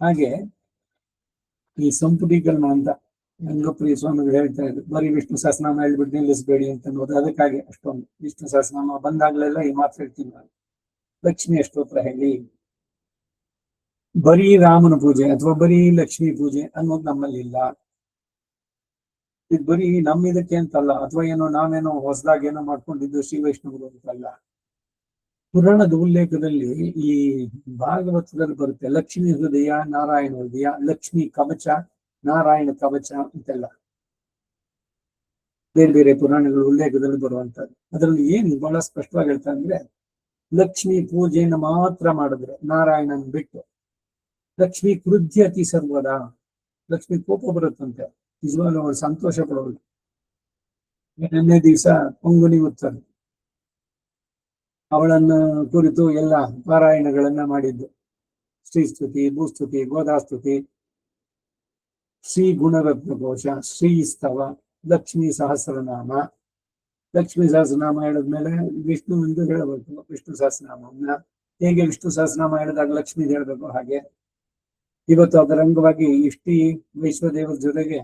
ಹಾಗೆ ಈ ಸಂಪುಟೀಕರಣ ಅಂತ ರಂಗಪ್ರಿಯ ಸ್ವಾಮಿಗಳು ಹೇಳ್ತಾ ಇದ್ರು. ಬರೀ ವಿಷ್ಣು ಸಹಸ್ರನಾಮ ಹೇಳ್ಬಿಟ್ಟು ನಿಲ್ಲಿಸಬೇಡಿ ಅಂತ ಅನ್ನೋದು. ಅದಕ್ಕಾಗಿ ಅಷ್ಟೊಂದು ವಿಷ್ಣು ಸಹಸ್ರನಾಮ ಬಂದಾಗ್ಲೆಲ್ಲ ಈ ಮಾತು ಹೇಳ್ತೀನಿ ನಾನು. ಲಕ್ಷ್ಮಿ ಅಷ್ಟೋತ್ರ ಹೇಳಿ, ಬರೀ ರಾಮನ ಪೂಜೆ ಅಥವಾ ಬರೀ ಲಕ್ಷ್ಮೀ ಪೂಜೆ ಅನ್ನೋದು ನಮ್ಮಲ್ಲಿ ಇಲ್ಲ. ಇದು ಬರೀ ನಮ್ಮಿದಕ್ಕೆ ಅಂತಲ್ಲ, ಅಥವಾ ಏನೋ ನಾವೇನೋ ಹೊಸದಾಗಿ ಏನೋ ಮಾಡ್ಕೊಂಡಿದ್ದು ಶ್ರೀ ವೈಷ್ಣವರು ಅಂತಲ್ಲ. ಪುರಾಣದ ಉಲ್ಲೇಖದಲ್ಲಿ ಈ ಭಾಗವತದಲ್ಲಿ ಬರುತ್ತೆ ಲಕ್ಷ್ಮೀ ಹೃದಯ, ನಾರಾಯಣ ಹೃದಯ, ಲಕ್ಷ್ಮೀ ಕವಚ, ನಾರಾಯಣ ಕವಚ ಅಂತೆಲ್ಲ. ಬೇರೆ ಬೇರೆ ಪುರಾಣಗಳು ಉಲ್ಲೇಖದಲ್ಲಿ ಬರುವಂತದ್ದು. ಅದರಲ್ಲಿ ಏನು ಬಹಳ ಸ್ಪಷ್ಟವಾಗಿ ಹೇಳ್ತಾ ಅಂದ್ರೆ, ಲಕ್ಷ್ಮಿ ಪೂಜೆಯನ್ನು ಮಾತ್ರ ಮಾಡಿದ್ರೆ ನಾರಾಯಣನ್ ಬಿಟ್ಟು, ಲಕ್ಷ್ಮಿ ಕೃಧ್ಯತಿ ಸರ್ವದ, ಲಕ್ಷ್ಮಿ ಕೋಪ ಬರುತ್ತಂತೆ, ನಿಜವಾಗ್ಲೂ ಅವಳು ಸಂತೋಷ ಪಡೋಳು. ನಿನ್ನೆ ದಿವಸ ಪೊಂಗುನಿ ಉತ್ಸವ, ಅವಳನ್ನು ಕುರಿತು ಎಲ್ಲ ಪಾರಾಯಣಗಳನ್ನ ಮಾಡಿದ್ದು. ಶ್ರೀಸ್ತುತಿ, ಭೂಸ್ತುತಿ, ಗೋದಾಸ್ತುತಿ, ಶ್ರೀ ಗುಣರತ್ನಕೋಶ, ಶ್ರೀಸ್ತವ, ಲಕ್ಷ್ಮೀ ಸಹಸ್ರನಾಮ. ಲಕ್ಷ್ಮೀ ಸಹಸ್ರನಾಮ ಹೇಳಿದ್ಮೇಲೆ ವಿಷ್ಣು ಎಂದು ಹೇಳಬೇಕು. ವಿಷ್ಣು ಸಹಸ್ರನಾಮವನ್ನ ಹೇಗೆ ವಿಷ್ಣು ಸಹಸ್ರನಾಮ ಹೇಳಿದಾಗ ಲಕ್ಷ್ಮೀ ಹೇಳಬೇಕು, ಹಾಗೆ ಇವತ್ತು ಅದರ ಅಂಗವಾಗಿ ಇಷ್ಟೀ ವೈಶ್ವದೇವರ ಜೊತೆಗೆ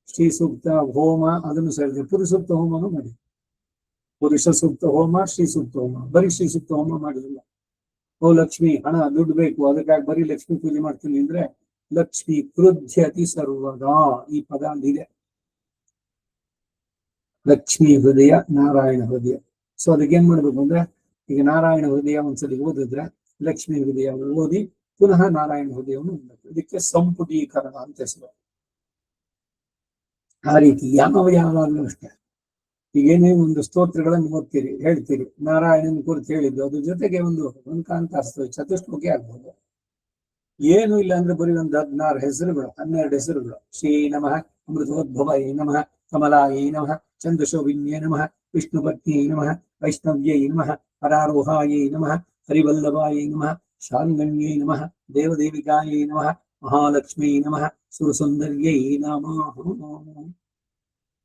ಶ್ರೀ ಸೂಕ್ತ ಹೋಮ ಅದನ್ನು ಸೇರಿದೆ. ಪುರುಷ ಸೂಕ್ತ ಹೋಮನು ಮಾಡಿ, ಪುರುಷ ಸೂಕ್ತ ಹೋಮ, ಶ್ರೀ ಸೂಕ್ತ ಹೋಮ. ಬರೀ ಶ್ರೀ ಸೂಕ್ತ ಹೋಮ ಮಾಡಿಲ್ಲ. ಓ ಲಕ್ಷ್ಮಿ, ಹಣ ದುಡ್ಡು ಬೇಕು, ಅದಕ್ಕಾಗಿ ಬರೀ ಲಕ್ಷ್ಮಿ ಪೂಜೆ ಮಾಡ್ತೀನಿ ಅಂದ್ರೆ, ಲಕ್ಷ್ಮಿ ಕೃಧ್ಯತಿ ಸರ್ವದಾ ಈ ಪದ ಅಲ್ಲಿದೆ. ಲಕ್ಷ್ಮೀ ಹೃದಯ, ನಾರಾಯಣ ಹೃದಯ. ಸೊ ಅದಕ್ಕೆ ಏನ್ ಮಾಡ್ಬೇಕು ಅಂದ್ರೆ, ಈಗ ನಾರಾಯಣ ಹೃದಯ ಒಂದ್ಸಲಿ ಓದಿದ್ರೆ ಲಕ್ಷ್ಮೀ ಹೃದಯ ಓದಿ ಪುನಃ ನಾರಾಯಣ ಹೃದಯವನ್ನು ಓದಬೇಕು. ಇದಕ್ಕೆ ಸಂಪುಟೀಕರಣ ಅಂತ ಹೆಸರು. ಆ ರೀತಿ ಯಾವಾಗಲೂ ಅಷ್ಟೇ, ಈಗೇನೇ ಒಂದು ಸ್ತೋತ್ರಗಳನ್ನು ಓದ್ತೀರಿ, ಹೇಳ್ತೀರಿ, ನಾರಾಯಣನ ಕುರಿತು ಹೇಳಿದ್ದು, ಅದ್ರ ಜೊತೆಗೆ ಒಂದು ಅಂಕಾಂತ ಚತುಶ್ಲೋಕಿ ಆಗ್ಬೋದು. ಏನು ಇಲ್ಲ ಅಂದ್ರೆ ಬರೀ ಒಂದು 16 ಹೆಸರುಗಳು, 12 ಹೆಸರುಗಳು. ಶ್ರೀ ನಮಃ ಅಮೃತೋದ್ಭವೈ ನಮಃ, ಕಮಲಾಯೈ ನಮಃ, ಚಂದ್ರಶೋಭಿನ್ಯೈ ನಮಃ, ವಿಷ್ಣುಪತ್ನ್ಯೈ ನಮಃ, ವೈಷ್ಣವ್ಯೈ ನಮಃ, ಹರಾರೋಹಾಯೈ ನಮಃ, ಹರಿವಲ್ಲಭಾಯೈ ನಮಃ, ಶಾಂಗಣ್ಯೈ ನಮಃ, ದೇವದೇವಿಕಾಯೈ ನಮಃ, ಮಹಾಲಕ್ಷ್ಮೀ ನಮಃ, ಸುರಸುಂದರ್ಯೈ ನಮಃ.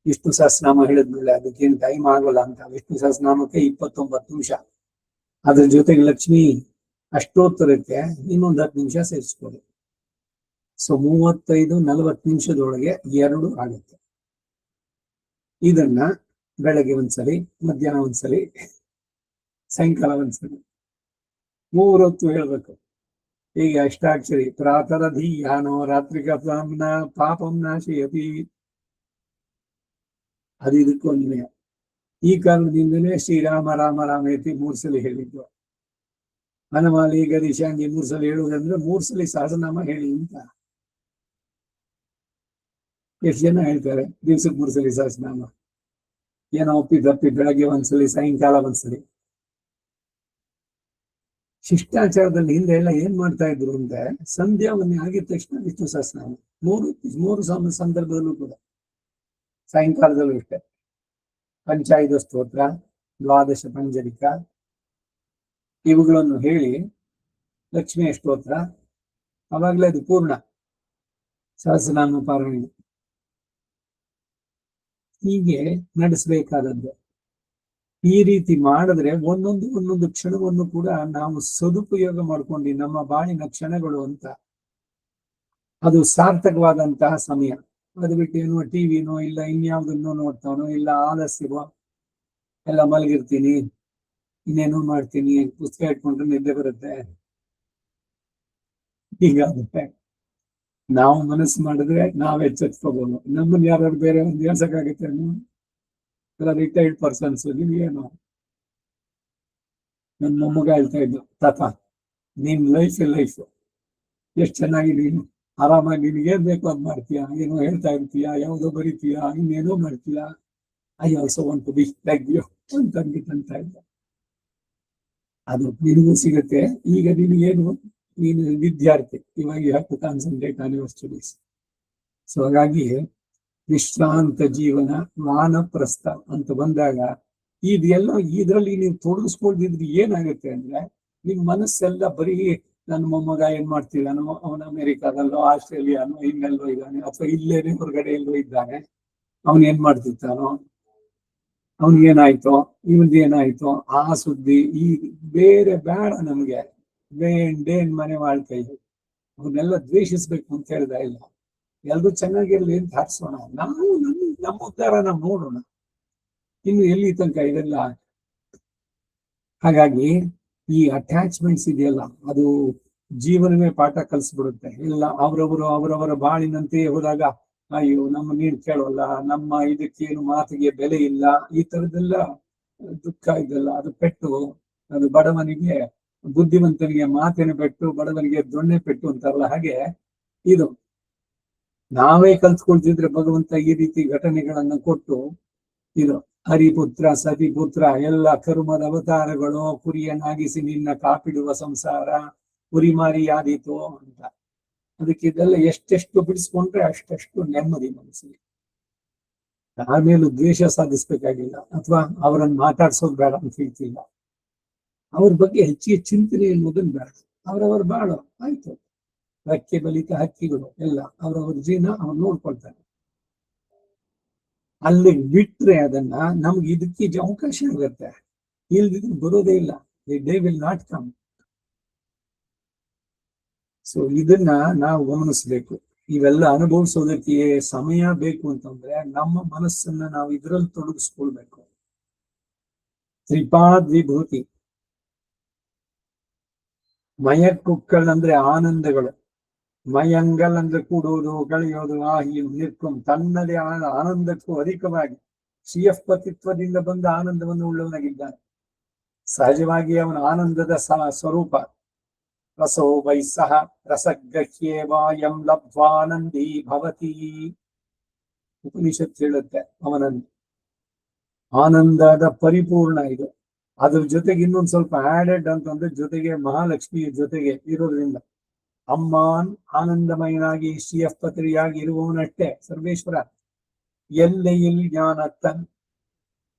ವಿಷ್ಣು ಸಹಸ್ರನಾಮ ಹೇಳಿದ್ಮೇಲೆ ಅದಕ್ಕೇನು ಟೈಮ್ ಆಗೋಲ್ಲ ಅಂತ ವಿಷ್ಣು ಸಹಸ್ರನಾಮಕ್ಕೆ 29 ನಿಮಿಷ, ಅದ್ರ ಜೊತೆಗೆ ಲಕ್ಷ್ಮೀ ಅಷ್ಟೋತ್ತರಕ್ಕೆ ಇನ್ನೊಂದು 10 ನಿಮಿಷ ಸೇರಿಸ್ಬೋದು. ಸೊ 35-40 ನಿಮಿಷದೊಳಗೆ 2 ಆಗುತ್ತೆ. ಇದನ್ನ ಬೆಳಗ್ಗೆ ಒಂದ್ಸಲಿ, ಮಧ್ಯಾಹ್ನ ಒಂದ್ಸಲಿ, ಸಾಯಂಕಾಲ ಒಂದ್ಸಲಿ 3 ಹೊತ್ತು ಹೇಳ್ಬೇಕು. ಹೀಗೆ ಅಷ್ಟಾಕ್ಷರಿ ಪ್ರಾತರಧೀಯಾನೋ ರಾತ್ರಿಕ ಪಾಪಂ ನಾಶಯತಿ, ಅದು ಇದಕ್ಕೂ ಅನ್ವಯ. ಈ ಕಾರಣದಿಂದಲೇ ಶ್ರೀರಾಮ ರಾಮ ರಾಮೇತಿ 3 ಸಲ ಹೇಳಿದ್ದು. ಹನುಮಾಲಿ ಗದಿಶಾಂಗಿ 3 ಸಲ ಹೇಳುವುದಂದ್ರೆ 3 ಸಲ ಸಹಸ್ರನಾಮ ಹೇಳಿ ಅಂತ. ಎಷ್ಟು ಜನ ಹೇಳ್ತಾರೆ ದಿವ್ಸಕ್ಕೆ 3 ಸಲ ಸಹಸ್ರನಾಮ? ಏನೋ ಒಪ್ಪಿ ಬೆಳಗ್ಗೆ ಒಂದ್ಸಲಿ, ಸಾಯಂಕಾಲ ಒಂದ್ಸಲಿ. ಶಿಷ್ಟಾಚಾರದಲ್ಲಿ ಹಿಂದೆ ಎಲ್ಲ ಏನ್ ಮಾಡ್ತಾ ಇದ್ರು ಅಂದ್ರೆ, ಸಂಧ್ಯಾವನ್ನೇ ಆಗಿದ ತಕ್ಷಣ ವಿಷ್ಣು ಸಹಸ್ರನಾಮ 3 ಸಂದರ್ಭದಲ್ಲೂ ಕೂಡ, ಸಾಯಂಕಾಲದಲ್ಲೂ ಇಷ್ಟೇ. ಪಂಚಾಯುಧ ಸ್ತೋತ್ರ, ದ್ವಾದಶ ಪಂಜರಿಕ ಇವುಗಳನ್ನು ಹೇಳಿ ಲಕ್ಷ್ಮಿಯ ಸ್ತೋತ್ರ, ಅವಾಗಲೇ ಅದು ಪೂರ್ಣ ಸಹಸ್ರನಾಮ ಪಾರಾಯಣ. ಹೀಗೆ ನಡೆಸಬೇಕಾದದ್ದು. ಈ ರೀತಿ ಮಾಡಿದ್ರೆ ಒಂದೊಂದು ಕ್ಷಣವನ್ನು ಕೂಡ ನಾವು ಸದುಪಯೋಗ ಮಾಡ್ಕೊಂಡು ನಮ್ಮ ಬಾಳಿನ ಕ್ಷಣಗಳು ಅಂತ ಅದು ಸಾರ್ಥಕವಾದಂತಹ ಸಮಯ. ಅದು ಬಿಟ್ಟು ಏನೋ ಟಿವಿನೋ ಇಲ್ಲ ಇನ್ಯಾವುದನ್ನೋ ನೋಡ್ತಾನೋ, ಇಲ್ಲ ಆಲಸ್ಯವೋ, ಎಲ್ಲ ಮಲಗಿರ್ತೀನಿ, ಇನ್ನೇನೋ ಮಾಡ್ತೀನಿ, ಪುಸ್ತಕ ಇಟ್ಕೊಂಡ್ರೆ ನಿದ್ದೆ ಬರುತ್ತೆ, ಹೀಗಾಗುತ್ತೆ. ನಾವು ಮನಸ್ಸು ಮಾಡಿದ್ರೆ ನಾವ್ ಎಚ್ಚೆತ್ಕೋಬಹುದು. ನಮ್ಮನ್ನ ಯಾರು ಬೇರೆ ಒಂದು ಹೇಳ್ಸಕ್ಕಾಗುತ್ತೆ? ಎಲ್ಲ ರಿಟೈರ್ಡ್ ಪರ್ಸನ್ಸ್. ನಿಮ್ಗೇನು, ನನ್ನ ಮೊಮ್ಮಗ ಹೇಳ್ತಾ ಇದ್ದು, ತಾತ ನೀನ್ ಲೈಫ್ ಎಷ್ಟು ಚೆನ್ನಾಗಿ, ನೀನು ಆರಾಮಾಗಿ ನಿನಗೇನ್ ಬೇಕು ಅದ್ ಮಾಡ್ತೀಯಾ, ಏನೋ ಹೇಳ್ತಾ ಇರ್ತೀಯಾ, ಯಾವುದೋ ಬರೀತೀಯಾ, ಇನ್ನೇನೋ ಮಾಡ್ತೀಯಾ, I also want to be like you ಅಂತ ಇದ್ದ. ಅದು ನಿನಗೂ ಸಿಗುತ್ತೆ. ಈಗ ನಿನಗೇನು, ನೀನು ವಿದ್ಯಾರ್ಥಿ, ಇವಾಗ you have to concentrate on your studies. So ಹಾಗಾಗಿ ವಿಶ್ರಾಂತ ಜೀವನ, ವಾನಪ್ರಸ್ಥ ಅಂತ ಬಂದಾಗ ಇದೆಲ್ಲ ಇದರಲ್ಲಿ ನೀವು ತೊಡಗಿಸ್ಕೊಳ್ದಿದ್ರೆ ಏನಾಗುತ್ತೆ ಅಂದ್ರೆ, ನಿಮ್ ಮನಸ್ಸೆಲ್ಲ ಬರೀ ನನ್ನ ಮೊಮ್ಮಗ ಏನ್ ಮಾಡ್ತಿದ್ದಾನೋ, ಅವನ ಅಮೆರಿಕಾದಲ್ಲೋ ಆಸ್ಟ್ರೇಲಿಯಾನೋ ಇನ್ನೆಲ್ಲೋ ಇದ್ದಾನೆ, ಅಥವಾ ಇಲ್ಲೇನೆ ಹೊರಗಡೆ ಎಲ್ಲೋ ಇದ್ದಾನೆ, ಅವನ್ ಏನ್ ಮಾಡ್ತಿರ್ತಾನೋ, ಅವನಿಗೇನಾಯ್ತೋ, ಇವನ್ದೇನಾಯ್ತೋ, ಆ ಸುದ್ದಿ ಈ ಬೇರೆ ಬೇಡ ನಮ್ಗೆ. ಬೇಂಡೇನ್ ಮನೆ ಮಾಡ್ತಾ ಇದ್ವಿ, ಅವನ್ನೆಲ್ಲ ದ್ವೇಷಿಸ್ಬೇಕು ಅಂತ ಹೇಳ್ದ ಇಲ್ಲ. ಎಲ್ರು ಚೆನ್ನಾಗಿರ್ಲಿ ಅಂತ ಹಾರಿಸೋಣ, ನಾವು ನಮ್ಮ ಉದ್ಧಾರ ನಾವು ನೋಡೋಣ. ಇನ್ನು ಎಲ್ಲಿ ತನಕ ಇದೆಲ್ಲ. ಹಾಗಾಗಿ ಈ ಅಟ್ಯಾಚ್ಮೆಂಟ್ಸ್ ಇದೆಯಲ್ಲ, ಅದು ಜೀವನವೇ ಪಾಠ ಕಲಿಸ್ಬಿಡುತ್ತೆ. ಇಲ್ಲ ಅವರವರ ಬಾಳಿನಂತೆ ಹೋದಾಗ, ಅಯ್ಯೋ ನಮ್ಮ ನೀರು ಕೇಳೋಲ್ಲ, ನಮ್ಮ ಇದಕ್ಕೇನು ಮಾತಿಗೆ ಬೆಲೆ ಇಲ್ಲ, ಈ ತರದೆಲ್ಲ ದುಃಖ ಇದೆಲ್ಲ, ಅದು ಪೆಟ್ಟು. ಅದು ಬಡವನಿಗೆ, ಬುದ್ಧಿವಂತನಿಗೆ ಮಾತಿನ ಪೆಟ್ಟು, ಬಡವನಿಗೆ ದೊಣ್ಣೆ ಪೆಟ್ಟು ಅಂತಾರಲ್ಲ, ಹಾಗೆ ಇದು ನಾವೇ ಕಲ್ತ್ಕೊಳ್ತಿದ್ರೆ ಭಗವಂತ ಈ ರೀತಿ ಘಟನೆಗಳನ್ನ ಕೊಟ್ಟು ಇದು ಹರಿಪುತ್ರ ಸತಿಪುತ್ರ ಎಲ್ಲ ಕರ್ಮದ ಅವತಾರಗಳು, ಕುರಿಯನ್ನಾಗಿಸಿ ನಿನ್ನ ಕಾಪಿಡುವ ಸಂಸಾರ ಕುರಿಮಾರಿಯಾದೀತು ಅಂತ. ಅದಕ್ಕೆ ಇದೆಲ್ಲ ಎಷ್ಟೆಷ್ಟು ಬಿಡಿಸ್ಕೊಂಡ್ರೆ ಅಷ್ಟೆಷ್ಟು ನೆಮ್ಮದಿ ಮನಸ್ಸಿಗೆ. ಆಮೇಲೆ ದ್ವೇಷ ಸಾಧಿಸ್ಬೇಕಾಗಿಲ್ಲ, ಅಥವಾ ಅವರನ್ನು ಮಾತಾಡ್ಸೋದು ಬೇಡ ಅಂತ ಹೇಳ್ತಿಲ್ಲ. ಅವ್ರ ಬಗ್ಗೆ ಹೆಚ್ಚಿಗೆ ಚಿಂತನೆ ಎನ್ನುವುದನ್ನು ಬೇಡ. ಅವರವರ ಬಾಳು ಆಯ್ತು, ರೆಕ್ಕೆ ಬಲಿತ ಹಕ್ಕಿಗಳು ಎಲ್ಲ ಅವರವ್ರ ಜೀವನ ಅವ್ರು ನೋಡ್ಕೊಳ್ತಾರೆ. ಅಲ್ಲಿ ಬಿಟ್ರೆ ಅದನ್ನ ನಮ್ಗೆ ಇದಕ್ಕೆ ಅವಕಾಶ ಆಗುತ್ತೆ, ಇಲ್ದಿದ್ರೆ ಬರೋದೇ ಇಲ್ಲ. They will not come. So ಇದನ್ನ ನಾವು ಗಮನಿಸ್ಬೇಕು. ಇವೆಲ್ಲ ಅನುಭವಿಸೋದಕ್ಕೆ ಸಮಯ ಬೇಕು ಅಂತಂದ್ರೆ ನಮ್ಮ ಮನಸ್ಸನ್ನ ನಾವು ಇದರಲ್ಲಿ ತೊಡಗಿಸ್ಕೊಳ್ಬೇಕು. ತ್ರಿಪಾದ್ ವಿಭೂತಿ, ಮಯಕ್ಕುಕ್ಕಳಂದ್ರೆ ಆನಂದಗಳು, ಮಯಂಗಲ್ ಅಂದ್ರೆ ಕೂಡುವುದು, ಕಳೆಯೋದು, ಆಹಿ ನಿರ್ಕುಂ ತನ್ನದೇ ಆನಂದಕ್ಕೂ ಅಧಿಕವಾಗಿ ಶ್ರೀಯಃಪತಿತ್ವದಿಂದ ಬಂದ ಆನಂದವನ್ನು ಉಳ್ಳವನಾಗಿದ್ದಾನೆ. ಸಹಜವಾಗಿ ಅವನ ಆನಂದದ ಸ್ವರೂಪ ರಸೋ ವೈಸಹ ರಸಗ್ರಹ್ಯೇವಾಯಂ ಲಬ್ಧ್ವಾನಂದಿ ಭವತಿ. ಉಪನಿಷತ್ ಹೇಳುತ್ತೆ ಅವನನ್ನು ಆನಂದದ ಪರಿಪೂರ್ಣ ಇದು. ಅದ್ರ ಜೊತೆಗೆ ಇನ್ನೊಂದು ಸ್ವಲ್ಪ ಆಡೆಡ್ ಅಂತಂದ್ರೆ ಜೊತೆಗೆ ಮಹಾಲಕ್ಷ್ಮಿ ಜೊತೆಗೆ ಇರೋದ್ರಿಂದ ಅಮ್ಮಾನ್ ಆನಂದಮಯನಾಗಿ ಶ್ರೀಯಃಪತಿಯಾಗಿ ಇರುವವನಷ್ಟೇ ಸರ್ವೇಶ್ವರ. ಎಲ್ಲೆಯಲ್ಲಿ ಜ್ಞಾನತ್ತನ್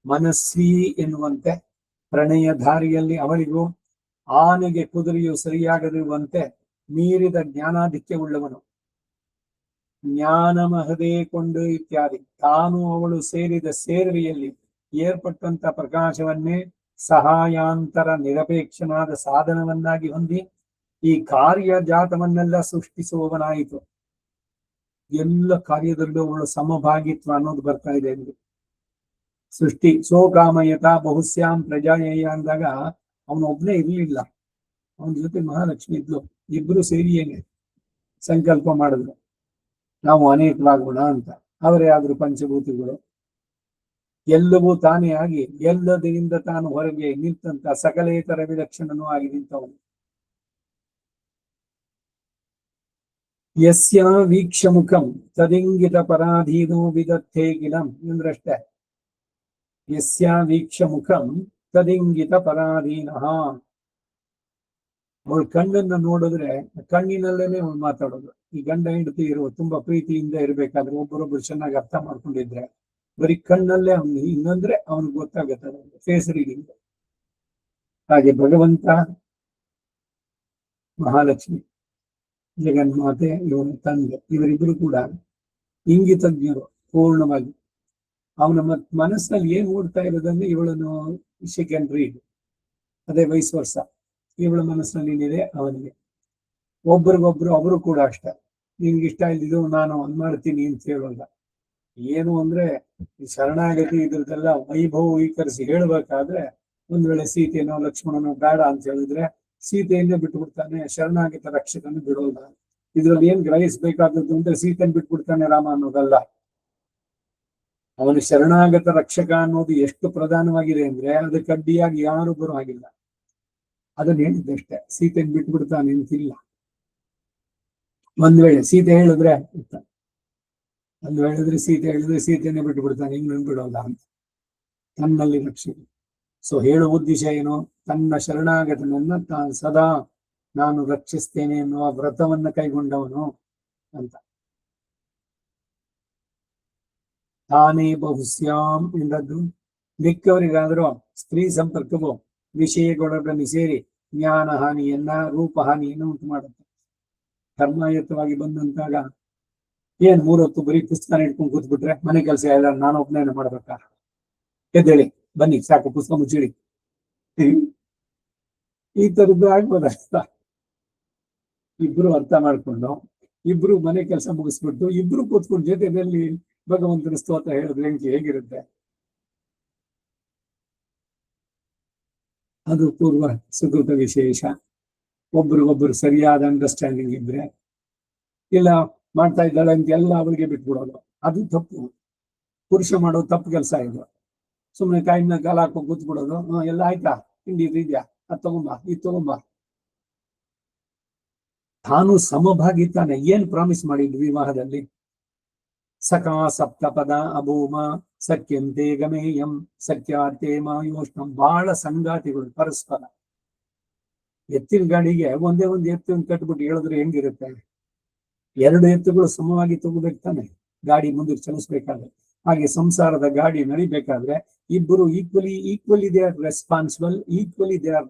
ಮನಸ್ವಿ ಎನ್ನುವಂತೆ ಪ್ರಣಯ ದಾರಿಯಲ್ಲಿ ಅವಳಿಗೂ ಆನೆಗೆ ಕುದುರೆಯು ಸರಿಯಾಗದಿರುವಂತೆ ಮೀರಿದ ಜ್ಞಾನಾಧಿಕ್ಯ ಉಳ್ಳವನು. ಜ್ಞಾನ ಮಹದೇ ಕೊಂಡು ಇತ್ಯಾದಿ ತಾನು ಅವಳು ಸೇರಿದ ಸೇರ್ವೆಯಲ್ಲಿ ಏರ್ಪಟ್ಟಂತ ಪ್ರಕಾಶವನ್ನೇ ಸಹಾಯಾಂತರ ನಿರಪೇಕ್ಷನಾದ ಸಾಧನವನ್ನಾಗಿ ಹೊಂದಿ ಈ ಕಾರ್ಯಜಾತವನ್ನೆಲ್ಲ ಸೃಷ್ಟಿಸುವವನಾಯಿತು. ಎಲ್ಲ ಕಾರ್ಯದಲ್ಲೂ ಅವಳು ಸಮಭಾಗಿತ್ವ ಅನ್ನೋದು ಬರ್ತಾ ಇದೆ ಎಂದು ಸೃಷ್ಟಿ. ಸೋಕಾಮಯತ ಬಹುಶ್ಯಾಂ ಪ್ರಜಾಯೇಯ ಅಂದಾಗ ಅವನೊಬ್ನೇ ಇರ್ಲಿಲ್ಲ, ಅವನ ಜೊತೆ ಮಹಾಲಕ್ಷ್ಮಿ ಇದ್ಲು. ಇಬ್ರು ಸೇರಿಯೇನೆ ಸಂಕಲ್ಪ ಮಾಡಿದ್ರು ನಾವು ಅನೇಕವಾಗೋಣ ಅಂತ. ಅವರೇ ಆದ್ರೂ ಪಂಚಭೂತಗಳು. ಎಲ್ಲವೂ ತಾನೇ ಆಗಿ ಎಲ್ಲದರಿಂದ ತಾನು ಹೊರಗೆ ನಿಂತಂತ ಸಕಲೇತರ ವಿಲಕ್ಷಣನೂ ಆಗಿ ನಿಂತವನು. ಯಸ್ಯ ವೀಕ್ಷ ಮುಖಂ ತದಿಂಗಿತ ಪರಾಧೀನೋ ವಿದತ್ತೇ ಗಿಲಂ ಎಂದ್ರಷ್ಟೇ. ಯಸ್ಯ ವೀಕ್ಷ ಮುಖಂ ತದಿಂಗಿತ ಪರಾಧೀನಃ. ಅವಳು ಕಣ್ಣನ್ನ ನೋಡಿದ್ರೆ ಕಣ್ಣಿನಲ್ಲೇನೆ ಅವಳು ಮಾತಾಡೋದು. ಈ ಗಂಡ ಹೆಂಡತಿ ಇರುವ ತುಂಬಾ ಪ್ರೀತಿಯಿಂದ ಇರ್ಬೇಕಾದ್ರೆ ಒಬ್ಬರೊಬ್ರು ಚೆನ್ನಾಗಿ ಅರ್ಥ ಮಾಡ್ಕೊಂಡಿದ್ರೆ ಬರೀ ಕಣ್ಣಲ್ಲೇ ಅವನು ಇನ್ನಂದ್ರೆ ಅವನಿಗೆ ಗೊತ್ತಾಗತ್ತೆ ಫೇಸ್ ರೀಡಿಂಗ್. ಹಾಗೆ ಭಗವಂತ, ಮಹಾಲಕ್ಷ್ಮಿ, ಜಗನ್ಮಾತೆ, ಇವನ ತಂದೆ, ಇವರಿಬ್ಬರು ಕೂಡ ಇಂಗಿತಜ್ಞರು ಪೂರ್ಣವಾಗಿ. ಅವನ ಮನಸ್ಸಿನಲ್ಲಿ ಏನ್ ಓಡ್ತಾ ಇರೋದನ್ನ ಇವಳನ್ನು ಶಿ ಕ್ಯಾನ್ ರೀಡ್. ಅದೇ ವೈಸ್ ವರ್ಷ, ಇವಳ ಮನಸ್ಸಿನಲ್ಲಿ ಏನಿದೆ ಅವನಿಗೆ. ಒಬ್ರಿಗೊಬ್ರು ಅವರು ಕೂಡ ಅಷ್ಟೇ. ನಿನ್ಗೆ ಇಷ್ಟ ಇಲ್ದಿದ್ದು ನಾನು ಅದ್ ಮಾಡ್ತೀನಿ ಅಂತ ಹೇಳೋಲ್ಲ. ಏನು ಅಂದ್ರೆ ಈ ಶರಣಾಗತಿ ಇದ್ರದ್ದೆಲ್ಲ ವೈಭವೀಕರಿಸಿ ಹೇಳ್ಬೇಕಾದ್ರೆ ಒಂದ್ ವೇಳೆ ಸೀತೆನೋ ಲಕ್ಷ್ಮಣನೋ ಬೇಡ ಅಂತ ಹೇಳಿದ್ರೆ ಸೀತೆಯನ್ನೇ ಬಿಟ್ಬಿಡ್ತಾನೆ, ಶರಣಾಗತ ರಕ್ಷಕನ ಬಿಡೋಲ್ಲ. ಇದ್ರಲ್ಲಿ ಏನ್ ಗ್ರಹಿಸ್ಬೇಕಾದದ್ದು ಅಂದ್ರೆ ಸೀತೆಯನ್ನು ಬಿಟ್ಬಿಡ್ತಾನೆ ರಾಮ ಅನ್ನೋದಲ್ಲ. ಅವನು ಶರಣಾಗತ ರಕ್ಷಕ ಅನ್ನೋದು ಎಷ್ಟು ಪ್ರಧಾನವಾಗಿದೆ ಅಂದ್ರೆ ಅದಕ್ಕೆ ಅಡ್ಡಿಯಾಗಿ ಯಾರು ಬರೋ ಹಾಗಿಲ್ಲ. ಅದನ್ನ ಹೇಳಿದ್ದಷ್ಟೇ, ಸೀತೆಯನ್ನು ಬಿಟ್ಬಿಡ್ತಾನೆ ಅಂತಿಲ್ಲ. ಒಂದ್ ವೇಳೆ ಸೀತೆ ಹೇಳಿದ್ರೆ ಸೀತೆ ಹೇಳಿದ್ರೆ ಸೀತೆಯನ್ನೇ ಬಿಟ್ಟು ಬಿಡ್ತಾನೆ, ಹಿಂಗ್ ಬಿಡೋಲ್ಲ ಅಂತ ತನ್ನಲ್ಲಿ ರಕ್ಷಕ. ಸೊ ಹೇಳುವ ಉದ್ದೇಶ ಏನು? ತನ್ನ ಶರಣಾಗತನನ್ನ ಸದಾ ನಾನು ರಕ್ಷಿಸ್ತೇನೆ ಎನ್ನುವ ವ್ರತವನ್ನ ಕೈಗೊಂಡವನು ಅಂತ. ತಾನೇ ಬಹುಶ್ಯಾಂ ಎಂದದ್ದು ಮಿಕ್ಕವರಿಗಾದರೂ ಸ್ತ್ರೀ ಸಂಪರ್ಕವು ವಿಷಯಗಳೊಡನೆ ಸೇರಿ ಜ್ಞಾನ ಹಾನಿಯನ್ನ, ರೂಪ ಹಾನಿಯನ್ನು ಉಂಟು ಮಾಡುತ್ತೆ. ಕರ್ಮಾಯತ್ತವಾಗಿ ಬಂದಂತಾಗ ಏನ್ 3 ಹೊತ್ತು ಬರೀ ಪುಸ್ತಕ ಇಟ್ಕೊಂಡು ಕೂತ್ಬಿಟ್ರೆ ಮನೆ ಕೆಲಸ ಎಲ್ಲ ನಾನೊಬ್ನೇನ ಮಾಡ್ಬೇಕಾ? ಎದ್ದೇಳಿ ಬನ್ನಿ ಸಾಕು, ಪುಸ್ತಕ ಮುಚ್ಚಿಡಿ. ಈ ತರದ್ದು ಆಗ್ಬೋದಲ್ಲ. ಇಬ್ರು ಅರ್ಥ ಮಾಡ್ಕೊಂಡು ಇಬ್ರು ಮನೆ ಕೆಲಸ ಮುಗಿಸ್ಬಿಟ್ಟು ಇಬ್ರು ಕೂತ್ಕೊಂಡು ಜೊತೆಯಲ್ಲಿ ಭಗವಂತನ ಸ್ತೋತ್ರ ಹೇಳಿದ್ರೆ ಹೇಗಿರುತ್ತೆ? ಅದು ಪೂರ್ವ ಸುಕೃತ ವಿಶೇಷ. ಒಬ್ರಿಗೊಬ್ರು ಸರಿಯಾದ ಅಂಡರ್ಸ್ಟ್ಯಾಂಡಿಂಗ್ ಇದ್ರೆ, ಇಲ್ಲ ಮಾಡ್ತಾ ಇದ್ದಾಳೆ ಅಂತ ಎಲ್ಲ ಅವಳಿಗೆ ಬಿಟ್ಬಿಡೋದು, ಅದು ತಪ್ಪು. ಪುರುಷ ಮಾಡೋದು ತಪ್ಪು ಕೆಲಸ ಇದು. ಸುಮ್ಮನೆ ಕಾಯಿನ ಕಾಲ ಹಾಕೋ ಕೂತ್ಬಿಡೋದು. ಎಲ್ಲ ಆಯ್ತಾ, ತಿಂಡಿ ಇದೆಯಾ, ಅದ್ ತಗೊಂಬ, ಇದು ತಗೊಂಬ. ತಾನು ಸಮಭಾಗಿ ತಾನೆ. ಏನ್ ಪ್ರಾಮಿಸ್ ಮಾಡಿದ್ವಿ ವಿವಾಹದಲ್ಲಿ? ಸಖಾ ಸಪ್ತಪದ ಅಭೂಮ ಸಖ್ಯಂತೆ ಗಮೇಯಂ ಸಖ್ಯಾರ್ತೆ ಮಾಯೋಷ್ಣಂ. ಬಹಳ ಸಂಗಾತಿಗಳು ಪರಸ್ಪರ. ಎತ್ತಿನ ಗಾಡಿಗೆ ಒಂದೇ ಒಂದು ಎತ್ತಿನ ಕಟ್ಬಿಟ್ಟು ಹೇಳಿದ್ರೆ ಹೆಂಗಿರುತ್ತೆ? ಎರಡು ಎತ್ತುಗಳು ಸಮವಾಗಿ ತಗೋಬೇಕು ತಾನೆ ಗಾಡಿ ಮುಂದಕ್ಕೆ ಚಲಿಸ್ಬೇಕಾದ್ರೆ. ಹಾಗೆ ಸಂಸಾರದ ಗಾಡಿ ನಡಿಬೇಕಾದ್ರೆ ಇಬ್ಬರು equally they are responsible, equally they are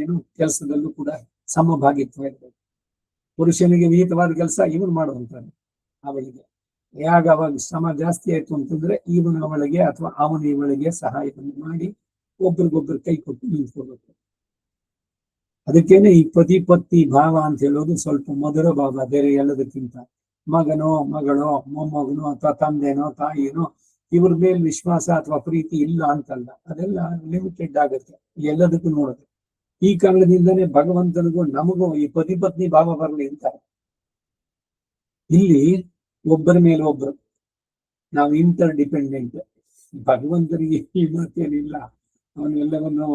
ಏನು ಕೆಲಸದಲ್ಲೂ ಕೂಡ ಸಮಭಾಗಿತ್ವ ಇರಬೇಕು. ಪುರುಷನಿಗೆ ವಿಹಿತವಾದ ಕೆಲಸ ಇವನು ಮಾಡುವಂತಾನೆ ಅವಳಿಗೆ. ಅವಾಗ ಶ್ರಮ ಜಾಸ್ತಿ ಆಯ್ತು ಅಂತಂದ್ರೆ ಇವನು ಅವಳಿಗೆ ಅಥವಾ ಅವನು ಇವಳಿಗೆ ಸಹಾಯವನ್ನು ಮಾಡಿ ಒಬ್ರಿಗೊಬ್ರು ಕೈ ಕೊಟ್ಟು ನಿಂತ್ಕೋಬೇಕು. ಅದಕ್ಕೇನೆ ಈ ಪತಿ ಪತ್ನಿ ಭಾವ ಅಂತ ಹೇಳೋದು ಸ್ವಲ್ಪ ಮಧುರ ಭಾವ ಬೇರೆ ಎಲ್ಲದಕ್ಕಿಂತ. ಮಗನೋ ಮಗಳೋ ಮೊಮ್ಮಗನೋ ಅಥವಾ ತಂದೆನೋ ತಾಯಿನೋ ಇವ್ರ ಮೇಲೆ ವಿಶ್ವಾಸ ಅಥವಾ ಪ್ರೀತಿ ಇಲ್ಲ ಅಂತಲ್ಲ, ಅದೆಲ್ಲ ಲಿಮಿಟೆಡ್ ಆಗುತ್ತೆ ಎಲ್ಲದಕ್ಕೂ ನೋಡುತ್ತೆ. ಈ ಕಾರಣದಿಂದನೇ ಭಗವಂತನಿಗೂ ನಮಗೂ ಈ ಪತಿ ಪತ್ನಿ ಭಾವ ಬರಲಿ ಅಂತಾರೆ. ಇಲ್ಲಿ ಒಬ್ಬರ ಮೇಲೆ ಒಬ್ಬರು ನಾವು ಇಂಟರ್ ಡಿಪೆಂಡೆಂಟ್. ಭಗವಂತನಿಗೆ ಈ ಮಾತೇನಿಲ್ಲ, ಅವನು ಎಲ್ಲವನ್ನು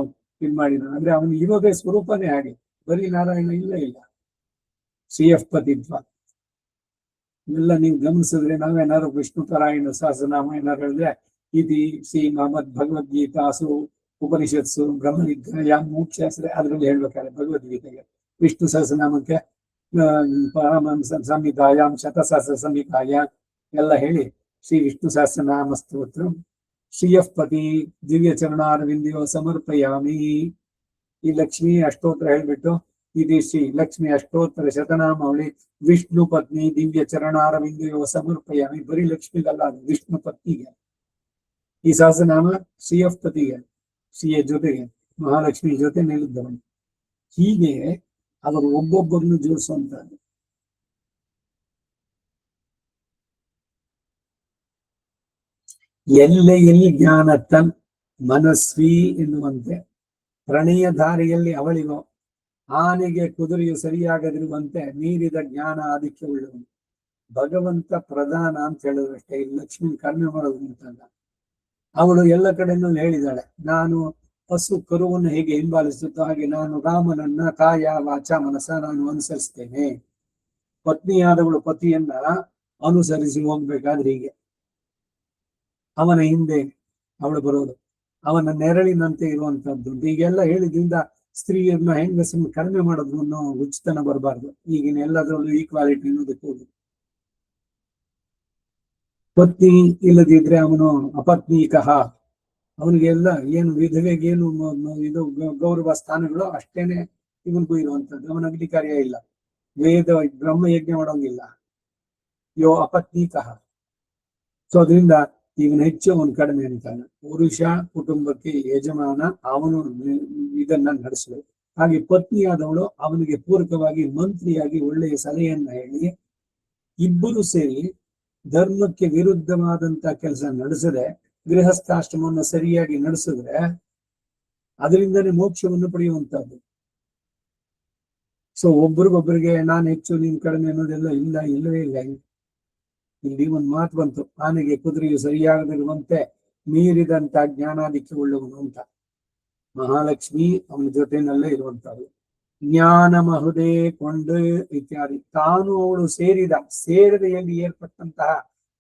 ಇದು ಮಾಡಿದ ಅಂದ್ರೆ ಅವನು ಇರೋದೇ ಸ್ವರೂಪನೇ ಹಾಗೆ. ಬರೀ ನಾರಾಯಣ ಇಲ್ಲ CF ಪತಿತ್ವ ಇವೆಲ್ಲ ನೀವು ಗಮನಿಸಿದ್ರೆ ನಾವೇನಾದ್ರು ವಿಷ್ಣು ಪಾರಾಯಣ ಸಹಸ್ರನಾಮ ಏನಾರು ಹೇಳಿದ್ರೆ ಇತಿ ಶ್ರೀಮದ್ ಭಗವದ್ಗೀತಾಸು ಉಪನಿಷತ್ಸು ಬ್ರಹ್ಮವಿದ್ಯ ಮೋಕ್ಷಾಸ್ತ್ರ ಅದ್ರಲ್ಲಿ ಹೇಳ್ಬೇಕಾದ್ರೆ ಭಗವದ್ಗೀತೆಗೆ ವಿಷ್ಣು ಸಹಸ್ರನಾಮಕ್ಕೆ ಪರಮಹಂಸ ಸಂಹಿತಾಯಾಮ್ ಶತಸಹಸ್ರ ಸಂಹಿತಾಯ ಎಲ್ಲ ಹೇಳಿ ಶ್ರೀ ವಿಷ್ಣು ಸಹಸ್ರನಾಮ ಸ್ತೋತ್ರ CF ಪತಿ ದಿವ್ಯ ಚರಣಾರವಿಂದೋ ಸಮರ್ಪಯಾಮಿ. ಈ ಲಕ್ಷ್ಮೀ ಅಷ್ಟೋತ್ತರ ಹೇಳ್ಬಿಟ್ಟು ಇದು ಶ್ರೀ ಲಕ್ಷ್ಮಿ ಅಷ್ಟೋತ್ತರ ಶತನಾಮಾವಳಿ ವಿಷ್ಣು ಪತ್ನಿ ದಿವ್ಯ ಚರಣಾರವಿಂದೋ ಸಮರ್ಪಯಾಮಿ. ಬರೀ ಲಕ್ಷ್ಮಿಗಲ್ಲ, ವಿಷ್ಣು ಪತ್ನಿಗೆ ಈ ಸಹಸ್ರನಾಮ. CF ಪತಿಗೆ, ಶ್ರೀಯ ಜೊತೆಗೆ ಮಹಾಲಕ್ಷ್ಮಿ ಜೊತೆ ನಿಲ್ಲಿದ್ದವನು. ಹೀಗೆ ಅವರು ಒಬ್ಬೊಬ್ಬರನ್ನು ಜೋಡಿಸುವಂತದ್ದು. ಎಲ್ಲೆಯಲ್ಲಿ ಜ್ಞಾನ ತನ್ ಮನಸ್ವಿ ಎನ್ನುವಂತೆ ಪ್ರಣಯ ಧಾರೆಯಲ್ಲಿ ಅವಳಿಗೋ ಆನೆಗೆ ಕುದುರೆಯು ಸರಿಯಾಗದಿರುವಂತೆ ಮೀರಿದ ಜ್ಞಾನ ಆಧಿಕ್ಯ ಉಳ್ಳವನು. ಭಗವಂತ ಪ್ರಧಾನ ಅಂತ ಹೇಳಿದ್ರಷ್ಟೇ, ಇಲ್ಲಿ ಲಕ್ಷ್ಮಿ ಕರ್ಮೆ ಮಾಡೋದು ಅಂತಲ್ಲ. ಅವಳು ಎಲ್ಲ ಕಡೆನೂ ಹೇಳಿದಾಳೆ, ನಾನು ಹಸು ಕರುವನ್ನು ಹೇಗೆ ಹಿಂಬಾಲಿಸುತ್ತೋ ಹಾಗೆ ನಾನು ರಾಮನನ್ನ ಕಾಯ ವಾಚ ಮನಸ ನಾನು ಅನುಸರಿಸ್ತೇನೆ. ಪತ್ನಿಯಾದವಳು ಪತಿಯನ್ನ ಅನುಸರಿಸಿ ಹೋಗ್ಬೇಕಾದ್ರೆ ಹೀಗೆ ಅವನ ಹಿಂದೆ ಅವಳು ಬರೋದು, ಅವನ ನೆರಳಿನಂತೆ ಇರುವಂತದ್ದು. ಹೀಗೆಲ್ಲ ಹೇಳಿದ್ರಿಂದ ಸ್ತ್ರೀಯರನ್ನ ಹೆಂಗಸನ್ನು ಕಡಿಮೆ ಮಾಡೋದು ಅನ್ನೋ ಉಚಿತನ ಬರಬಾರ್ದು. ಈಗಿನ ಎಲ್ಲದರಲ್ಲೂ ಈಕ್ವಾಲಿಟಿ ಅನ್ನೋದಕ್ಕೆ ಹೋಗುದು. ಪತ್ನಿ ಇಲ್ಲದಿದ್ರೆ ಅವನು ಅಪತ್ನೀಕಃ, ಅವನಿಗೆಲ್ಲ ಏನು ವಿಧವೆಗೆ ಏನು ಇದು ಗೌರವ ಸ್ಥಾನಗಳು ಅಷ್ಟೇನೆ ಇವನಿಗೂ ಇರುವಂತದ್ದು. ಅವನ ಅಗ್ನಿಕಾರ್ಯ ಇಲ್ಲ, ವೇದ ಬ್ರಹ್ಮ ಯಜ್ಞ ಮಾಡೋಂಗಿಲ್ಲ. ಯೋ ಅಪತ್ನೀಕಃ. ಸೊ ಅದರಿಂದ ಇವನು ಹೆಚ್ಚು ಅವನು ಕಡಿಮೆ ಅಂತಾನೆ. ಪುರುಷ ಕುಟುಂಬಕ್ಕೆ ಯಜಮಾನ, ಅವನು ಇದನ್ನ ನಡೆಸಬೇಕು. ಹಾಗೆ ಪತ್ನಿಯಾದವಳು ಅವನಿಗೆ ಪೂರಕವಾಗಿ ಮಂತ್ರಿಯಾಗಿ ಒಳ್ಳೆಯ ಸಲಹೆಯನ್ನ ಹೇಳಿ ಇಬ್ಬರು ಸೇರಿ ಧರ್ಮಕ್ಕೆ ವಿರುದ್ಧವಾದಂತ ಕೆಲಸ ನಡೆಸದೆ ಗೃಹಸ್ಥಾಶ್ರಮವನ್ನು ಸರಿಯಾಗಿ ನಡೆಸಿದ್ರೆ ಅದರಿಂದನೇ ಮೋಕ್ಷವನ್ನು ಪಡೆಯುವಂತಹದ್ದು. ಸೊ ಒಬ್ರಿಗೊಬ್ಬರಿಗೆ ನಾನು ಹೆಚ್ಚು ನೀನು ಕಡಿಮೆ ಅನ್ನೋದೆಲ್ಲ ಇಲ್ಲವೇ ಇಲ್ಲ. ಇಲ್ಲಿ ಒಂದು ಮಾತು ಬಂತು, ಆನೆಗೆ ಕುದುರೆಯು ಸರಿಯಾಗದಿರುವಂತೆ ಮೀರಿದಂತ ಜ್ಞಾನಾಧಿಕ್ಯ ಉಳ್ಳವನು ಅಂತ. ಮಹಾಲಕ್ಷ್ಮಿ ಅವನ ಜೊತೆನಲ್ಲೇ ಇರುವಂತಹದ್ದು. ಜ್ಞಾನ ಮಹುದೇ ಕೊಂಡು ಇತ್ಯಾದಿ. ತಾನು ಅವಳು ಸೇರದೆಯಲ್ಲಿ ಏರ್ಪಟ್ಟಂತಹ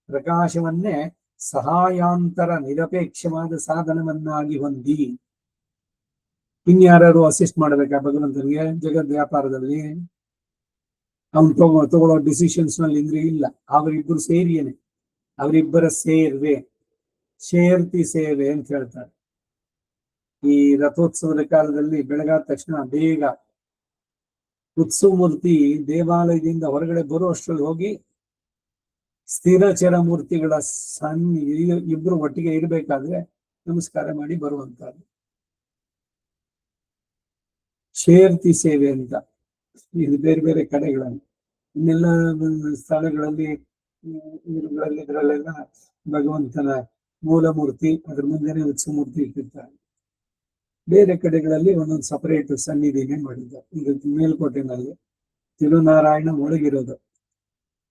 ಪ್ರಕಾಶವನ್ನೇ ಸಹಾಯಾಂತರ ನಿರಪೇಕ್ಷವಾದ ಸಾಧನವನ್ನಾಗಿ ಹೊಂದಿ. ಇನ್ಯಾರು ಅಸಿಸ್ಟ್ ಮಾಡ್ಬೇಕಾ ಭಗವಂತನಿಗೆ ಜಗದ್ ವ್ಯಾಪಾರದಲ್ಲಿ? ಅವನು ತಗೊಳ್ಳೋ ಡಿಸಿಷನ್ಸ್ ನಲ್ಲಿ ಇಂದ್ರೆ ಇಲ್ಲ, ಅವರಿಬ್ಬರು ಸೇರಿಯೇನೆ, ಅವರಿಬ್ಬರ ಸೇರ್ವೆ, ಶೇರ್ತಿ ಸೇವೆ ಅಂತ ಹೇಳ್ತಾರೆ. ಈ ರಥೋತ್ಸವದ ಕಾಲದಲ್ಲಿ ಬೆಳಗಾದ ತಕ್ಷಣ ಬೇಗ ಉತ್ಸವ ಮೂರ್ತಿ ದೇವಾಲಯದಿಂದ ಹೊರಗಡೆ ಬರೋ ಅಷ್ಟರಲ್ಲಿ ಹೋಗಿ ಸ್ಥಿರಚರ ಮೂರ್ತಿಗಳ ಇಬ್ರು ಒಟ್ಟಿಗೆ ಇರಬೇಕಾದ್ರೆ ನಮಸ್ಕಾರ ಮಾಡಿ ಬರುವಂತದ್ದು ಶೇರ್ತಿ ಸೇವೆ ಅಂತ. ಇದು ಬೇರೆ ಬೇರೆ ಕಡೆಗಳಲ್ಲಿ, ಇನ್ನೆಲ್ಲ ಸ್ಥಳಗಳಲ್ಲಿ ಇದರಲ್ಲೆಲ್ಲ ಭಗವಂತನ ಮೂಲ ಮೂರ್ತಿ, ಅದ್ರ ಮುಂದೆನೆ ಉತ್ಸವ ಮೂರ್ತಿ ಇಟ್ಟಿರ್ತಾರೆ. ಬೇರೆ ಕಡೆಗಳಲ್ಲಿ ಒಂದೊಂದು ಸಪರೇಟ್ ಸನ್ನಿಧಿನೇ ಮಾಡಿದ್ದಾರೆ. ಈಗ ಮೇಲ್ಕೋಟೆನಲ್ಲಿ ತಿರುನಾರಾಯಣ ಒಳಗಿರೋದು,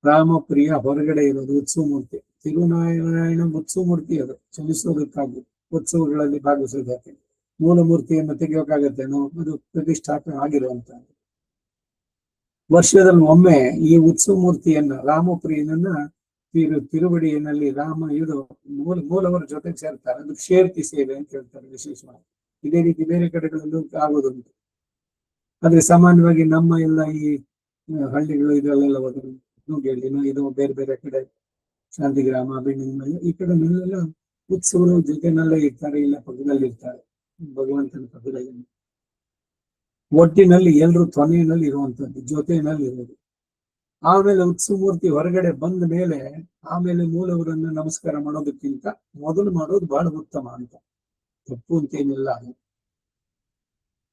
ರಾಮಪ್ರಿಯ ಹೊರಗಡೆ ಇರೋದು ಉತ್ಸವ ಮೂರ್ತಿ. ತಿರುನಾರಾಯಣ ಉತ್ಸವ ಮೂರ್ತಿ ಅದು ಚಲಿಸೋದಕ್ಕಾಗಿ ಉತ್ಸವಗಳಲ್ಲಿ ಭಾಗವಹಿಸೋದಕ್ಕೆ. ಮೂಲ ಮೂರ್ತಿಯನ್ನು ತೆಗೆಯೋಕ್ಕಾಗತ್ತೇನೋ, ಅದು ಪ್ರತಿಷ್ಠಾಪನೆ ಆಗಿರುವಂತಹದ್ದು. ವರ್ಷದಲ್ಲಿ ಒಮ್ಮೆ ಈ ಉತ್ಸವ ಮೂರ್ತಿಯನ್ನ ರಾಮಪ್ರಿಯನನ್ನ ತಿರುವಡಿಯಲ್ಲಿ ರಾಮ ಇದು ಮೂಲವರ ಜೊತೆಗೆ ಸೇರ್ತಾರೆ, ಅದು ಕ್ಷೇರ್ತಿ ಸೇವೆ ಅಂತ ಹೇಳ್ತಾರೆ ವಿಶೇಷವಾಗಿ. ಇದೇ ರೀತಿ ಬೇರೆ ಕಡೆಗಳಲ್ಲೂ ಆಗೋದುಂಟು. ಆದ್ರೆ ಸಾಮಾನ್ಯವಾಗಿ ನಮ್ಮ ಎಲ್ಲ ಈ ಹಳ್ಳಿಗಳು ಇದರಲ್ಲೆಲ್ಲ ಹೋದ್ರು ನುಗ್ಗೆಳ್ಳಿನ ಇದು ಬೇರೆ ಬೇರೆ ಕಡೆ ಶಾಂತಿಗ್ರಾಮ ಬೆಣ್ಣಿನ ಈ ಕಡೆ ಮೇಲೆಲ್ಲ ಉತ್ಸವರ ಜೊತೆನಲ್ಲೇ ಇರ್ತಾರೆ, ಇಲ್ಲ ಪಕ್ಕದಲ್ಲಿ ಇರ್ತಾರೆ, ಭಗವಂತನ ಪಕ್ಕದಲ್ಲಿ. ಒಟ್ಟಿನಲ್ಲಿ ಎಲ್ಲರೂ ತೊನೆಯಲ್ಲಿ ಇರುವಂತದ್ದು, ಜೊತೆಯಲ್ಲಿ ಇರೋದು. ಆಮೇಲೆ ಉತ್ಸವ ಮೂರ್ತಿ ಹೊರಗಡೆ ಬಂದ ಮೇಲೆ ಆಮೇಲೆ ಮೂಲವರನ್ನ ನಮಸ್ಕಾರ ಮಾಡೋದಕ್ಕಿಂತ ಮೊದಲು ಮಾಡೋದು ಬಹಳ ಉತ್ತಮ ಅಂತ, ತಪ್ಪು ಅಂತೇನಿಲ್ಲ.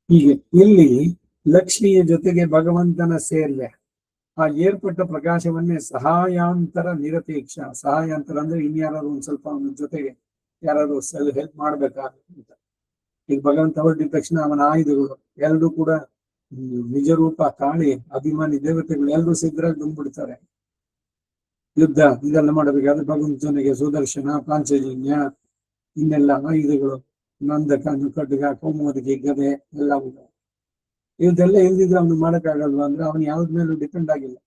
ಹೀಗೆ ಇಲ್ಲಿ ಲಕ್ಷ್ಮಿಯ ಜೊತೆಗೆ ಭಗವಂತನ ಸೇರ್ವೆ, ಆ ಏರ್ಪಟ್ಟ ಪ್ರಕಾಶವನ್ನೇ ಸಹಾಯಾಂತರ ನಿರಪೇಕ್ಷ. ಸಹಾಯಾಂತರ ಅಂದ್ರೆ ಇನ್ಯಾರು ಒಂದ್ ಸ್ವಲ್ಪ ಅವನ ಜೊತೆಗೆ ಯಾರು ಹೆಲ್ಪ್ ಮಾಡ್ಬೇಕಾಗುತ್ತೆ. ಈಗ ಭಗವಂತ ಹೊರಟಿದ ತಕ್ಷಣ ಅವನ ಆಯುಧಗಳು ಎಲ್ಲರೂ ಕೂಡ ನಿಜ ರೂಪ ಕಾಳಿ ಅಭಿಮಾನಿ ದೇವತೆಗಳು ಎಲ್ಲರೂ ಸಿದ್ಧರಾಗಿ ಬಂದ್ಬಿಡ್ತಾರೆ. ಯುದ್ಧ ಇದೆಲ್ಲ ಮಾಡಬೇಕಾದ್ರೆ ಭಗವಂತ ಜೊತೆಗೆ ಸುದರ್ಶನ, ಪಾಂಚಜನ್ಯ, ಇನ್ನೆಲ್ಲ ಆಯುಧಗಳು, ನಂದಕನು, ಖಡ್ಗ, ಕೌಮೋದಗಿ, ಗದೆ ಎಲ್ಲ ಉಂಟು. ಇದೆಲ್ಲ ಇಲ್ದಿದ್ರೆ ಅವನು ಮಾಡಕ್ಕಾಗಲ್ವಾ ಅಂದ್ರೆ ಅವನು ಯಾವ್ದ ಮೇಲೂ ಡಿಪೆಂಡ್ ಆಗಿಲ್ಲ.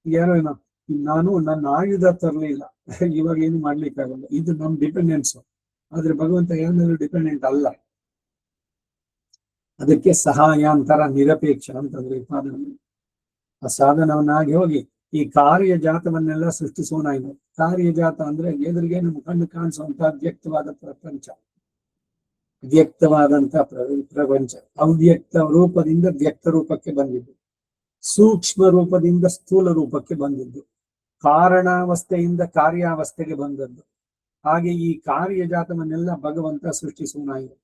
ಯಾರೋ ಏನೋ ನಾನು ನನ್ನ ಆಯುಧ ತರಲಿಲ್ಲ, ಇವಾಗ ಏನು ಮಾಡ್ಲಿಕ್ಕಾಗಲ್ಲ, ಇದು ನಮ್ ಡಿಪೆಂಡೆನ್ಸ್. ಆದ್ರೆ ಭಗವಂತ ಯಾರ ಮೇಲೂ ಡಿಪೆಂಡೆಂಟ್ ಅಲ್ಲ. ಅದಕ್ಕೆ ಸಹಾಯಾಂತರ ನಿರಪೇಕ್ಷ ಅಂತಂದ್ರೆ ಆ ಸಾಧನವನ್ನಾಗಿ ಹೋಗಿ ಈ ಕಾರ್ಯಜಾತವನ್ನೆಲ್ಲ ಸೃಷ್ಟಿಸೋನಾಯ್ತು. ಕಾರ್ಯಜಾತ ಅಂದ್ರೆ ಎದುರಿಗೆ ನಮ್ಮ ಕಣ್ಣು ಕಾಣಿಸುವಂತ ಅವ್ಯಕ್ತವಾದ ಪ್ರಪಂಚ, ವ್ಯಕ್ತವಾದಂತ ಪ್ರಪಂಚ ಅವ್ಯಕ್ತ ರೂಪದಿಂದ ವ್ಯಕ್ತ ರೂಪಕ್ಕೆ ಬಂದಿದ್ದು, ಸೂಕ್ಷ್ಮ ರೂಪದಿಂದ ಸ್ಥೂಲ ರೂಪಕ್ಕೆ ಬಂದಿದ್ದು, ಕಾರಣಾವಸ್ಥೆಯಿಂದ ಕಾರ್ಯಾವಸ್ಥೆಗೆ ಬಂದದ್ದು. ಹಾಗೆ ಈ ಕಾರ್ಯಜಾತವನ್ನೆಲ್ಲ ಭಗವಂತ ಸೃಷ್ಟಿಸುವನಾಯಿತು.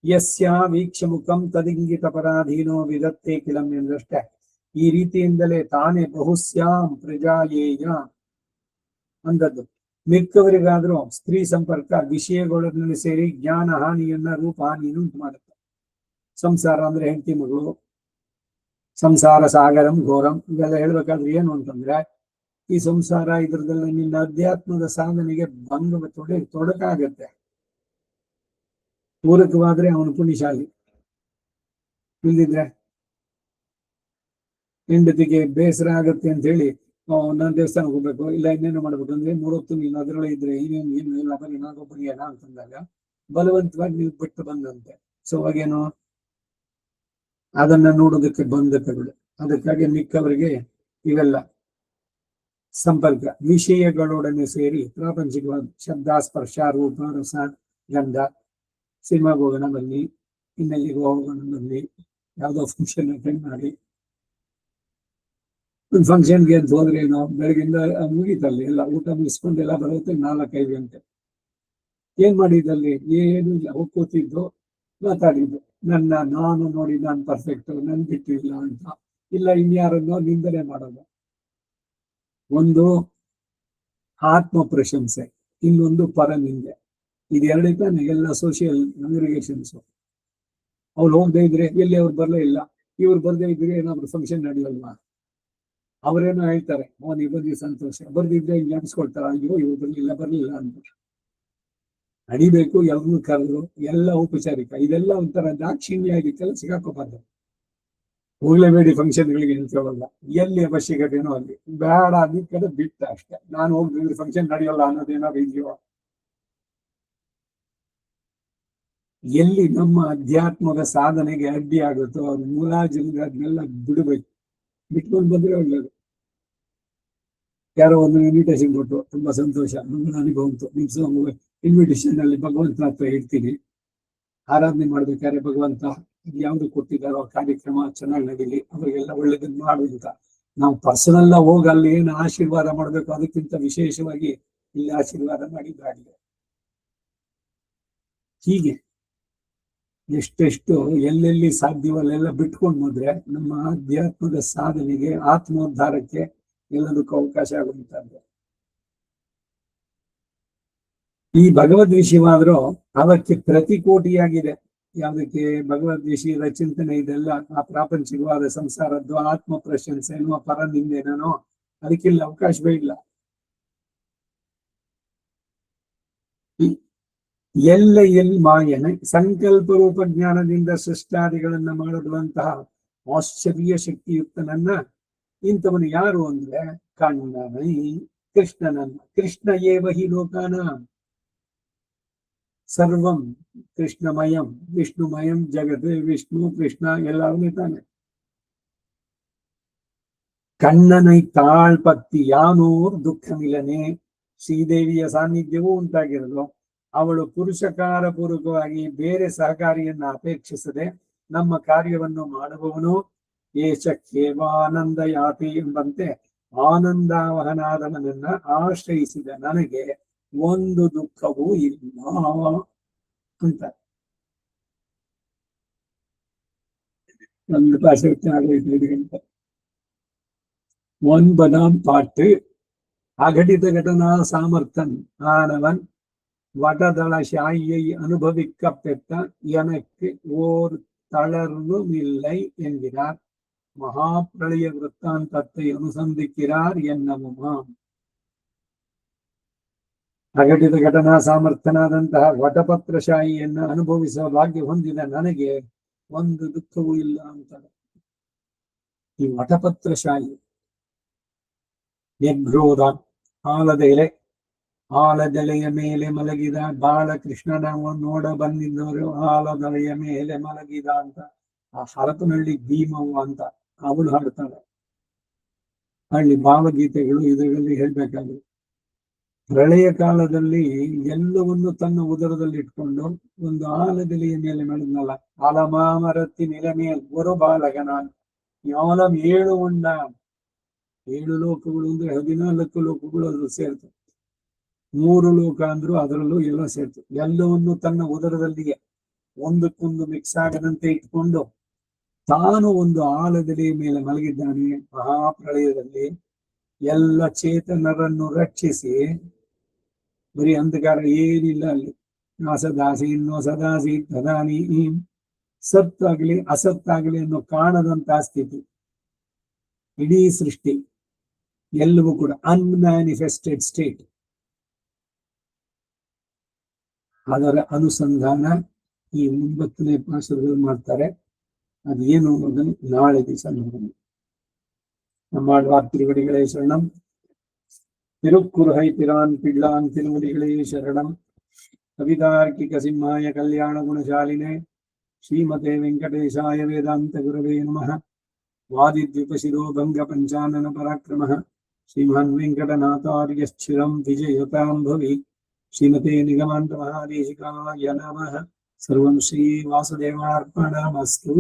ಯಸ್ಯ ವೀಕ್ಷ ಮುಖಂ ತದಿಂಗಿತ ಪರಾಧೀನೋ ವಿದತ್ತೆ ಕಿಲಂ ಎಂದಷ್ಟೇ. ಈ ರೀತಿಯಿಂದಲೇ ತಾನೇ ಬಹುಸ್ಯಾಂ ಪ್ರಜಾಯೇಯ ಅಂದದ್ದು. ಮಿಕ್ಕವರಿಗಾದ್ರೂ ಸ್ತ್ರೀ ಸಂಪರ್ಕ ವಿಷಯಗಳಲ್ಲಿ ಸೇರಿ ಜ್ಞಾನ ಹಾನಿಯನ್ನ ರೂಪ ಹಾನಿಯನ್ನು ಉಂಟು ಮಾಡುತ್ತೆ. ಸಂಸಾರ ಅಂದ್ರೆ ಹೆಂಡತಿ ಮಗಳು, ಸಂಸಾರ ಸಾಗರಂ ಘೋರಂ ಇವೆಲ್ಲ ಹೇಳ್ಬೇಕಾದ್ರೆ ಏನು ಅಂತಂದ್ರೆ ಈ ಸಂಸಾರ ಇದ್ರದೆಲ್ಲ ನಿನ್ನ ಅಧ್ಯಾತ್ಮದ ಸಾಧನೆಗೆ ಭಂಗ ತೊಡಕಾಗತ್ತೆ. ಪೂರಕವಾದ್ರೆ ಅವನು ಪುಣ್ಯಶಾಲಿ, ಇಲ್ದಿದ್ರೆ ಹೆಂಡತಿಗೆ ಬೇಸರ ಆಗತ್ತೆ ಅಂತ ಹೇಳಿ ನಾನು ದೇವಸ್ಥಾನಕ್ಕೆ ಹೋಗ್ಬೇಕು ಇಲ್ಲ ಇನ್ನೇನು ಮಾಡ್ಬೇಕು ಅಂದ್ರೆ 3 ಹೊತ್ತು ನೀನು ಅದರೊಳಗೆ ಇದ್ರೆ ಏನು ಇಲ್ಲ ಬರೀ ನಾಗೊಬ್ಬನಿಗೇನ ಅಂತಂದಾಗ ಬಲವಂತವಾಗಿ ನೀವು ಬಿಟ್ಟು ಬಂದಂತೆ. ಸೊ ಅವಾಗೇನು ಅದನ್ನ ನೋಡೋದಕ್ಕೆ ಬಂಧಕಗಳು. ಅದಕ್ಕಾಗಿ ಮಿಕ್ಕವರಿಗೆ ಇವೆಲ್ಲ ಸಂಪರ್ಕ ವಿಷಯಗಳೊಡನೆ ಸೇರಿ ಪ್ರಾಪಂಚಿಕವಾದ ಶಬ್ದ, ಸ್ಪರ್ಶ, ರೂಪ, ರಸ, ಗಂಧ, ಸಿನಿಮಾಗೆ ಹೋಗೋಣ ಬನ್ನಿ, ಇನ್ನೆಲ್ಲಿಗೆ ಹೋಗೋಣ ಬನ್ನಿ, ಯಾವುದೋ ಫಂಕ್ಷನ್ ಅಟೆಂಡ್ ಮಾಡಿ, ಒಂದು ಫಂಕ್ಷನ್ಗೆ ಅಂತ ಹೋದ್ರೆ ನಾವು ಬೆಳಗಿಂದ ಮುಗೀತಲ್ಲಿ ಎಲ್ಲ ಊಟ ಮುಗಿಸ್ಕೊಂಡು ಎಲ್ಲ ಬರುತ್ತೆ 4-5 ಗಂಟೆ. ಏನ್ ಮಾಡಿದಲ್ಲಿ ಏನು ಇಲ್ಲ, ಕೂತಿದ್ದು ಮಾತಾಡಿದ್ದು, ನಾನು ನೋಡಿ ನಾನು ಪರ್ಫೆಕ್ಟ್, ನನ್ ಬಿಟ್ಟು ಇಲ್ಲ ಅಂತ, ಇಲ್ಲ ಇನ್ಯಾರನ್ನೋ ನಿಂದನೆ ಮಾಡೋದು. ಒಂದು ಆತ್ಮ ಪ್ರಶಂಸೆ, ಇನ್ನೊಂದು ಪರನಿಂದೆ. ಇದೆರಡೇ ತಾನೆ ಎಲ್ಲ ಸೋಷಿಯಲ್ ಅಗ್ರಿಗೇಷನ್ಸ್. ಅವ್ರು ಹೋಗದೆ ಇದ್ರೆ ಎಲ್ಲಿ ಅವ್ರು ಬರಲೇ ಇಲ್ಲ, ಇವ್ರು ಬರ್ದೇ ಇದ್ರೆ ಏನಾದ್ರು ಫಂಕ್ಷನ್ ನಡೆಯಲ್ವಾ, ಅವರೇನೋ ಹೇಳ್ತಾರೆ ನೀವು ಬಂದಿ ಸಂತೋಷ, ಬರ್ದಿದ್ರೆ ಇಲ್ಲಿ ನೆನೆಸ್ಕೊಳ್ತಾರ, ಅಯ್ಯೋ ಇವ್ರು ಬರ್ಲಿಲ್ಲ ಅಂತ. ನಡಿಬೇಕು, ಎಲ್ಲರೂ ಕರೆದ್ರು, ಎಲ್ಲ ಔಪಚಾರಿಕ, ಇದೆಲ್ಲ ಒಂಥರ ದಾಕ್ಷಿಣ್ಯಾಗಿ ಸಿಗಾಕೋಬಾರ್ದು. ಹೋಗ್ಲೇಬೇಡಿ ಫಂಕ್ಷನ್ಗಳಿಗೆ ನಿಂತ್ಕೊಳ್ಳಲ್ಲ, ಎಲ್ಲಿ ಅವಶ್ಯಕತೆನೋ ಅಲ್ಲಿ, ಬೇಡ ಅದ ಕಡೆ ಬಿಟ್ಟ ಅಷ್ಟೇ. ನಾನು ಹೋಗ್ತಿದ್ರೆ ಫಂಕ್ಷನ್ ನಡೆಯೋಲ್ಲ ಅನ್ನೋದೇನಾದ್ರು ಇದೆಯೋ. ಎಲ್ಲಿ ನಮ್ಮ ಅಧ್ಯಾತ್ಮದ ಸಾಧನೆಗೆ ಅಡ್ಡಿ ಆಗುತ್ತೋ ಅವ್ರ ಮುಲಾಜಿಲ್ದೆ ಅದನ್ನೆಲ್ಲ ಬಿಡ್ಬೇಕು, ಬಿಟ್ಕೊಂಡು ಬಂದ್ರೆ ಒಳ್ಳೇದು. ಯಾರೋ ಒಂದು ಇನ್ವಿಟೇಷನ್ ಕೊಟ್ಟು ತುಂಬಾ ಸಂತೋಷ, ನನಗೆ ಬಂತು ನಿಮ್ಮ ಇನ್ವಿಟೇಷನ್ ಅಲ್ಲಿ ಭಗವಂತನ ಹತ್ರ ಇಡ್ತೀನಿ, ಆರಾಧನೆ ಮಾಡ್ಬೇಕಾದ್ರೆ ಭಗವಂತ ಯಾವ್ದು ಕೊಟ್ಟಿದ್ದಾರೋ ಕಾರ್ಯಕ್ರಮ ಚೆನ್ನಾಗಿ ನಡೀಲಿ, ಅವರಿಗೆಲ್ಲ ಒಳ್ಳೇದನ್ನ ಮಾಡುವಂತ. ನಾವು ಪರ್ಸನಲ್ ಹೋಗಿ ಅಲ್ಲಿ ಏನು ಆಶೀರ್ವಾದ ಮಾಡ್ಬೇಕು ಅದಕ್ಕಿಂತ ವಿಶೇಷವಾಗಿ ಇಲ್ಲಿ ಆಶೀರ್ವಾದ ಮಾಡಿದ್ದಾಗಿದೆ. ಹೀಗೆ ಎಷ್ಟೆಷ್ಟು ಎಲ್ಲೆಲ್ಲಿ ಸಾಧ್ಯವೋ ಅಲ್ಲೆಲ್ಲ ಬಿಟ್ಕೊಂಡು ಹೋದ್ರೆ ನಮ್ಮ ಅಧ್ಯಾತ್ಮದ ಸಾಧನೆಗೆ, ಆತ್ಮೋದ್ಧಾರಕ್ಕೆ ಎಲ್ಲದಕ್ಕೂ ಅವಕಾಶ ಆಗುವಂತದ್ದು. ಈ ಭಗವದ್ ವಿಷಯವಾದ್ರೂ ಅವಕ್ಕೆ ಪ್ರತಿಕೋಟಿಯಾಗಿದೆ. ಯಾವುದಕ್ಕೆ ಭಗವದ್ ವಿಷಯದ ಚಿಂತನೆ ಇದೆಲ್ಲ ಆ ಪ್ರಾಪಂಚಿಕವಾದ ಸಂಸಾರದ್ದು, ಆತ್ಮ ಪ್ರಶಂಸೆನೋ ಪರನಿಂದೇನೋ ಅದಕ್ಕಿಲ್ಲ ಅವಕಾಶವೇ ಇಲ್ಲ. ಎಲ್ಲಿ ಮಾಯನೆ ಸಂಕಲ್ಪ ರೂಪ ಜ್ಞಾನದಿಂದ ಸೃಷ್ಟಾದಿಗಳನ್ನ ಮಾಡಿರುವಂತಹ ಆಶ್ಚರ್ಯ ಶಕ್ತಿಯುಕ್ತನನ್ನ ಇಂಥವನು ಯಾರು ಅಂದ್ರೆ ಕಣ್ಣನೈ ಕೃಷ್ಣನನ್ನ. ಕೃಷ್ಣ ಏವ ಹಿ ಲೋಕಾನ ಸರ್ವಂ ಕೃಷ್ಣಮಯಂ ವಿಷ್ಣುಮಯಂ ಜಗತ್. ವಿಷ್ಣು ಕೃಷ್ಣ ಎಲ್ಲವೂ ತಾನೆ. ಕಣ್ಣನೈ ತಾಳ್ಪತ್ತಿ ಯಾನೂರ್ ದುಃಖಮಿಲನೆ. ಶ್ರೀದೇವಿಯ ಸಾನ್ನಿಧ್ಯವೂ ಉಂಟಾಗಿರಲು ಅವಳು ಪುರುಷಕಾರ ಪೂರ್ವಕವಾಗಿ ಬೇರೆ ಸಹಕಾರಿಯನ್ನ ಅಪೇಕ್ಷಿಸದೆ ನಮ್ಮ ಕಾರ್ಯವನ್ನು ಮಾಡುವವನು ಏಷಕ್ಕೇವಾನಂದ ಯಾತಿ ಎಂಬಂತೆ ಆನಂದಾವಹನಾದವನನ್ನ ಆಶ್ರಯಿಸಿದ ನನಗೆ ಒಂದು ದುಃಖವೂ ಇಲ್ಲ ಅಂತ. ಒಂದು ಭಾಷೆ ಆಗೋಯ್ತು. ஒன்பதாம் பாட்டு. அகடித கடனா சாமர்த்தன் ஆனவன் வடதள சாயை அனுபவிக்க பெற்ற எனக்கு ஓர் தளர்வும் இல்லை என்கிறார். மகாபிரளய விற்த்தாந்தத்தை ಅನುಸಂಧಿಕ್கிறார் ಎನ್ನವುಮಾಂ. ಅಘಟಿತ ಘಟನಾ ಸಾಮರ್ಥ್ಯನಾದಂತಹ ವಟಪತ್ರಶಾಹಿಯನ್ನ ಅನುಭವಿಸುವ ಭಾಗ್ಯ ಹೊಂದಿದ ನನಗೆ ಒಂದು ದುಃಖವೂ ಇಲ್ಲ ಅಂತಾರೆ. ಈ ವಟಪತ್ರಶಾಹಿ ನೆಗ್ರೋಧ, ಆಲದ ಎಲೆ, ಆಲದೆಲೆಯ ಮೇಲೆ ಮಲಗಿದ ಬಾಲಕೃಷ್ಣನ ನೋಡ ಬಂದಿದ್ದವರು ಆಲದೆಲೆಯ ಮೇಲೆ ಮಲಗಿದ ಅಂತ ಆ ಹರಪನಹಳ್ಳಿ ಭೀಮವ್ವ ಅಂತ ಅವಳು ಹಾಡ್ತಾಳೆ. ಹಳ್ಳಿ ಭಾವಗೀತೆಗಳು ಇದರಲ್ಲಿ ಹೇಳ್ಬೇಕಾದ್ರೆ ಪ್ರಳಯ ಕಾಲದಲ್ಲಿ ಎಲ್ಲವನ್ನು ತನ್ನ ಉದರದಲ್ಲಿ ಇಟ್ಕೊಂಡು ಒಂದು ಆಲದೆಲೆಯ ಮೇಲೆ ಮಲಗಿನಲ್ಲ. ಆಲಮಾಮರತ್ತಿ ನಿಲಮೇಲ್ ஒரு ಬಾಲಕನಾನ್ ಯಾವಲಂ 7 ಉಂಡ. 7 ಲೋಕಗಳು ಅಂದ್ರೆ 14 ಲೋಕಗಳು ಅದ್ರಲ್ಲಿ ಸೇರ್ತವೆ. 3 ಲೋಕ ಅಂದ್ರು ಅದರಲ್ಲೂ ಎಲ್ಲ ಸೇರ್ತವೆ. ಎಲ್ಲವನ್ನು ತನ್ನ ಉದರದಲ್ಲಿಯೇ ಒಂದಕ್ಕೊಂದು ಮಿಕ್ಸ್ ಆಗದಂತೆ ಇಟ್ಕೊಂಡು ತಾನು ಒಂದು ಆಲದೆಲೆಯ ಮೇಲೆ ಮಲಗಿದ್ದಾನೆ. ಮಹಾಪ್ರಳಯದಲ್ಲಿ ಎಲ್ಲ ಚೇತನರನ್ನು ರಕ್ಷಿಸಿ, ಬರೀ ಅಂಧಕಾರ ಏನಿಲ್ಲ ಅಲ್ಲಿ. ಅಸದಾಸಿ ಸದಾಸಿ ತದಾನಿ ಸತ್ತಾಗ್ಲಿ ಅಸತ್ತಾಗ್ಲಿ ಅನ್ನೋ ಕಾಣದಂತಹ ಸ್ಥಿತಿ. ಇಡೀ ಸೃಷ್ಟಿ ಎಲ್ಲವೂ ಕೂಡ ಅನ್ಮ್ಯಾನಿಫೆಸ್ಟೆಡ್ ಸ್ಟೇಟ್. ಅದರ ಅನುಸಂಧಾನ ಈ 9ನೇ ಪಾಶದಲ್ಲಿ ಮಾಡ್ತಾರೆ. ಅದೇನು ಅನ್ನೋದನ್ನು ನಾಳೆ ದಿವಸ ನೋಡೋಣ. நம்மாழ்வார் திருவடிகளே சரணம். திருக்குறுகை பிரான் பிள்ளான் திருமுடிகளே சரணம். கவிதார்க்கிக சிம்மாய கல்யாண குணசாலினே ஸ்ரீமதே வெங்கடேசாய வேதாந்த குரவே நமः. வாதித்யுபசிரோ பங்க பஞ்சானன பராக்கிரமः ஸ்ரீமான் வெங்கடநாதார்யஸ்சிரம் விஜயதாம் பவி. ஸ்ரீமதே நிகமாந்த மகாதேசிகாய நமः. सर्वं श्री वासुदेवार्पणमस्तु.